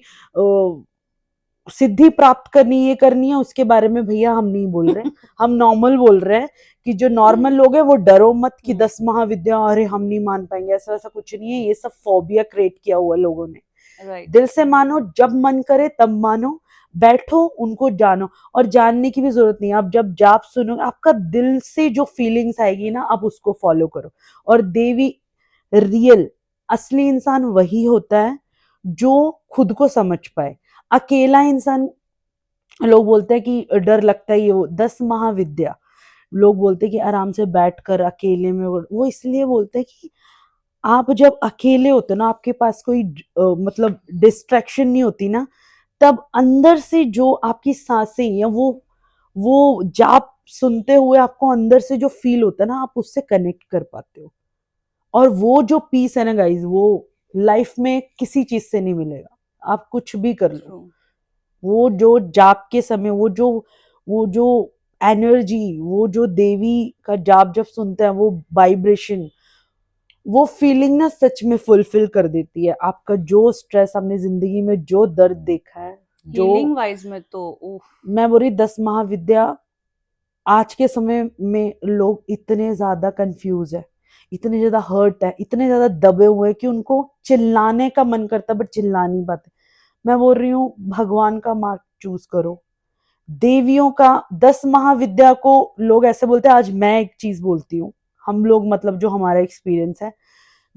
सिद्धि प्राप्त करनी, ये करनी है, उसके बारे में भैया हम नहीं बोल रहे। हम नॉर्मल बोल रहे हैं कि जो नॉर्मल लोग हैं वो डरो मत कि 10 महाविद्या, अरे हम नहीं मान पाएंगे, ऐसा वैसा कुछ नहीं है। ये सब फोबिया क्रिएट किया हुआ लोगों ने। दिल से मानो, जब मन करे तब मानो, बैठो उनको जानो। और जानने की भी जरूरत नहीं है, आप जब जाप सुनो, आपका दिल से जो फीलिंग्स आएगी ना, आप उसको फॉलो करो। और देवी, रियल असली इंसान वही होता है जो खुद को समझ पाए। अकेला इंसान, लोग बोलते हैं कि डर लगता है, ये वो 10 महाविद्या लोग बोलते हैं कि आराम से बैठकर अकेले में, वो इसलिए बोलते हैं कि आप जब अकेले होते हो ना, आपके पास कोई मतलब डिस्ट्रैक्शन नहीं होती ना, तब अंदर से जो आपकी सांसें या वो जाप सुनते हुए आपको अंदर से जो फील होता है ना, आप उससे कनेक्ट कर पाते हो। और वो जो पीस है ना गाइज, वो लाइफ में किसी चीज से नहीं मिलेगा, आप कुछ भी कर लो। True. वो जो जाप के समय वो जो एनर्जी, वो जो देवी का जाप जब सुनते हैं, वो वाइब्रेशन, वो फीलिंग ना सच में फुलफिल कर देती है। आपका जो स्ट्रेस, आपने जिंदगी में जो दर्द देखा है, जो हीलिंग वाइज में तो उफ, मैं बोल रही 10 महाविद्या, आज के समय में लोग इतने ज्यादा कंफ्यूज है, इतने ज्यादा हर्ट है, इतने ज्यादा दबे हुए हैं कि उनको चिल्लाने का मन करता, बट चिल्ला नहीं पाते। मैं बोल रही हूँ भगवान का मार्ग चूज करो, देवियों का 10 महाविद्या को लोग ऐसे बोलते हैं। आज मैं एक चीज बोलती हूँ, हम लोग मतलब जो हमारा एक्सपीरियंस है,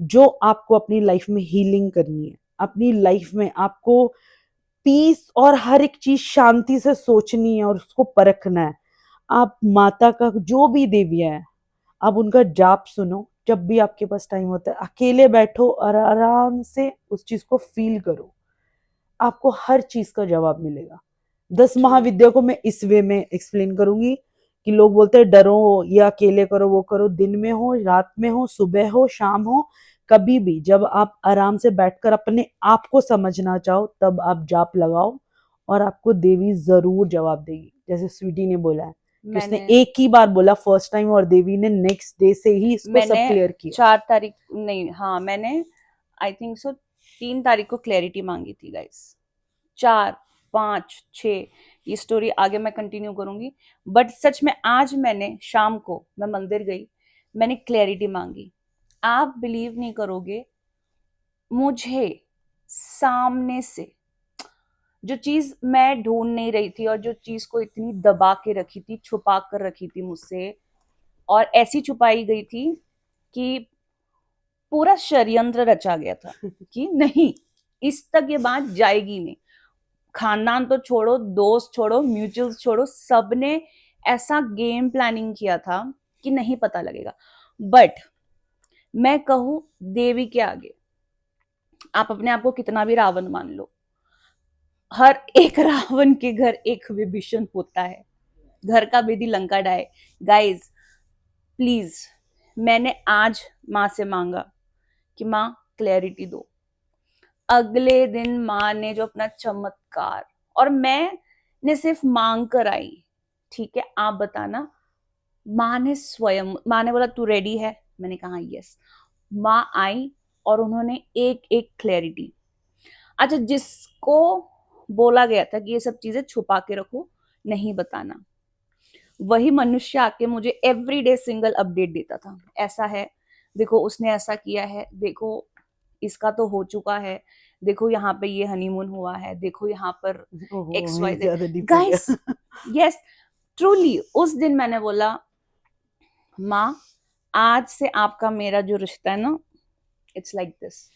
जो आपको अपनी लाइफ में हीलिंग करनी है, अपनी लाइफ में आपको पीस और हर एक चीज शांति से सोचनी है और उसको परखना है, आप माता का जो भी देवियां है, आप उनका जाप सुनो। जब भी आपके पास टाइम होता है, अकेले बैठो और आराम से उस चीज को फील करो, आपको हर चीज का जवाब मिलेगा। 10 महाविद्या को मैं इस वे में एक्सप्लेन करूंगी कि लोग बोलते हैं डरो, ये अकेले करो, वो करो, दिन में हो, रात में हो, सुबह हो, शाम हो, कभी भी जब आप आराम से बैठकर अपने आप को समझना चाहो, तब आप जाप लगाओ और आपको देवी जरूर जवाब देगी। जैसे स्वीटी ने बोला है कि उसने मैंने एक ही बार बोला फर्स्ट टाइम, और देवी ने नेक्स्ट डे से ही इसको सब मैंने क्लियर किया। 4 तारीख नहीं, हाँ मैंने आई थिंक सो 3 तारीख को क्लैरिटी मांगी थी गाइस। 4, 5, 6 ये स्टोरी आगे मैं कंटिन्यू करूंगी, बट सच में आज मैंने शाम को मैं मंदिर गई, मैंने क्लैरिटी मांगी। आप बिलीव नहीं करोगे, मुझे सामने से जो चीज मैं ढूंढ नहीं रही थी और जो चीज को इतनी दबा के रखी थी, छुपा कर रखी थी मुझसे, और ऐसी छुपाई गई थी कि पूरा षड्यंत्र रचा गया था कि नहीं, इस तक ये बात जाएगी नहीं। खानदान तो छोड़ो, दोस्त छोड़ो, म्यूचुअल्स छोड़ो, सबने ऐसा गेम प्लानिंग किया था कि नहीं पता लगेगा। बट मैं कहूं, देवी के आगे आप अपने आप को कितना भी रावण मान लो, हर एक रावण के घर एक विभीषण होता है। घर का Bedi Lanka died. Guys please, मैंने आज माँ से मांगा कि माँ क्लैरिटी दो। अगले दिन माँ ने जो अपना चमत्कार, और मैं ने सिर्फ मांग कर आई, ठीक है आप बताना। माँ ने स्वयं, माँ ने बोला तू रेडी है, मैंने कहा यस। माँ आई और उन्होंने एक एक क्लैरिटी, अच्छा जिसको बोला गया था कि ये सब चीजें छुपा के रखो, नहीं बताना, वही मनुष्य आके मुझे एवरीडे सिंगल अपडेट देता था। ऐसा है, देखो उसने ऐसा किया है, देखो इसका तो हो चुका है, देखो यहाँ पे ये हनीमून हुआ है, देखो यहाँ पर X Y Z. Guys yes, truly उस दिन मैंने बोला माँ, आज से आपका मेरा जो रिश्ता है ना, इट्स लाइक दिस।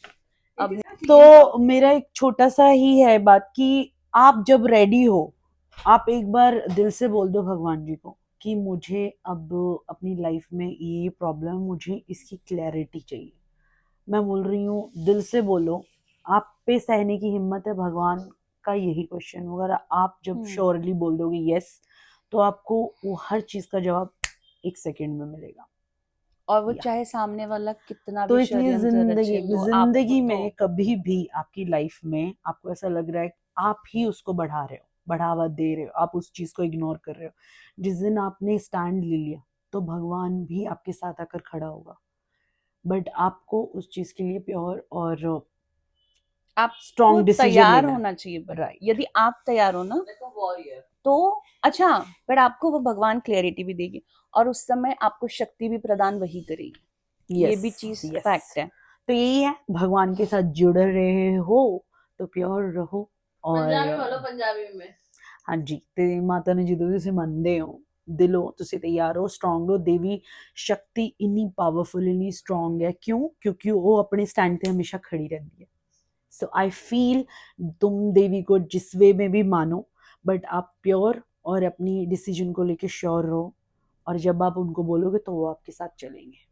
अब तो मेरा एक छोटा सा ही है बात कि आप जब रेडी हो, आप एक बार दिल से बोल दो भगवान जी को कि मुझे अब अपनी लाइफ में ये प्रॉब्लम, मुझे इसकी क्लैरिटी चाहिए। मैं बोल रही हूँ, दिल से बोलो, आप पे सहने की हिम्मत है, भगवान का यही क्वेश्चन होगा। अगर आप जब श्योरली बोल दोगे यस, तो आपको वो हर चीज का जवाब 1 सेकंड में मिलेगा। और वो चाहे सामने वाला कितना तो भी इसलिए षड्यंत्र रचे, तो जिंदगी आपको में तो कभी भी आपकी लाइफ में आपको ऐसा लग रहा है आप ही उसको बढ़ा रहे हो, बढ़ावा दे रहे हो, आप उस चीज को इग्नोर कर रहे हो, जिस दिन आपने स्टैंड ले लिया, तो भगवान भी आपके साथ आकर खड़ा होगा। बट आपको उस चीज के लिए प्योर और आप स्ट्रॉन्ग डिसीजन तैयार लेना होना चाहिए। राइट। यदि आप तैयार हो ना, तो अच्छा, पर आपको वो भगवान क्लैरिटी भी देगी और उस समय आपको शक्ति भी प्रदान वही करेगी। ये भी चीज फैक्ट है। तो यही है, भगवान के साथ जुड़ रहे हो तो प्योर रहो। पंजाबी और बोलो, पंजाबी में। हाँ जी, ते माता ने ਜਦੋਂ ਤੁਸੀਂ ਮੰਨਦੇ ਹੋ, ਦਿਲੋਂ ਤੁਸੀਂ ਤਿਆਰ ਹੋ, ਸਟਰੋਂਗ ਹੋ, ਦੇवी शक्ति इन्नी पावरफुल, इन्नी स्ट्रॉन्ग है। क्यों? क्योंकि वो अपने स्टैंड पे हमेशा खड़ी रहती है। सो आई फील तुम देवी को जिस वे में भी मानो, बट आप प्योर और अपनी डिसीजन को लेके श्योर रहो और जब आप उनको बोलोगे तो वो आपके साथ चलेंगे।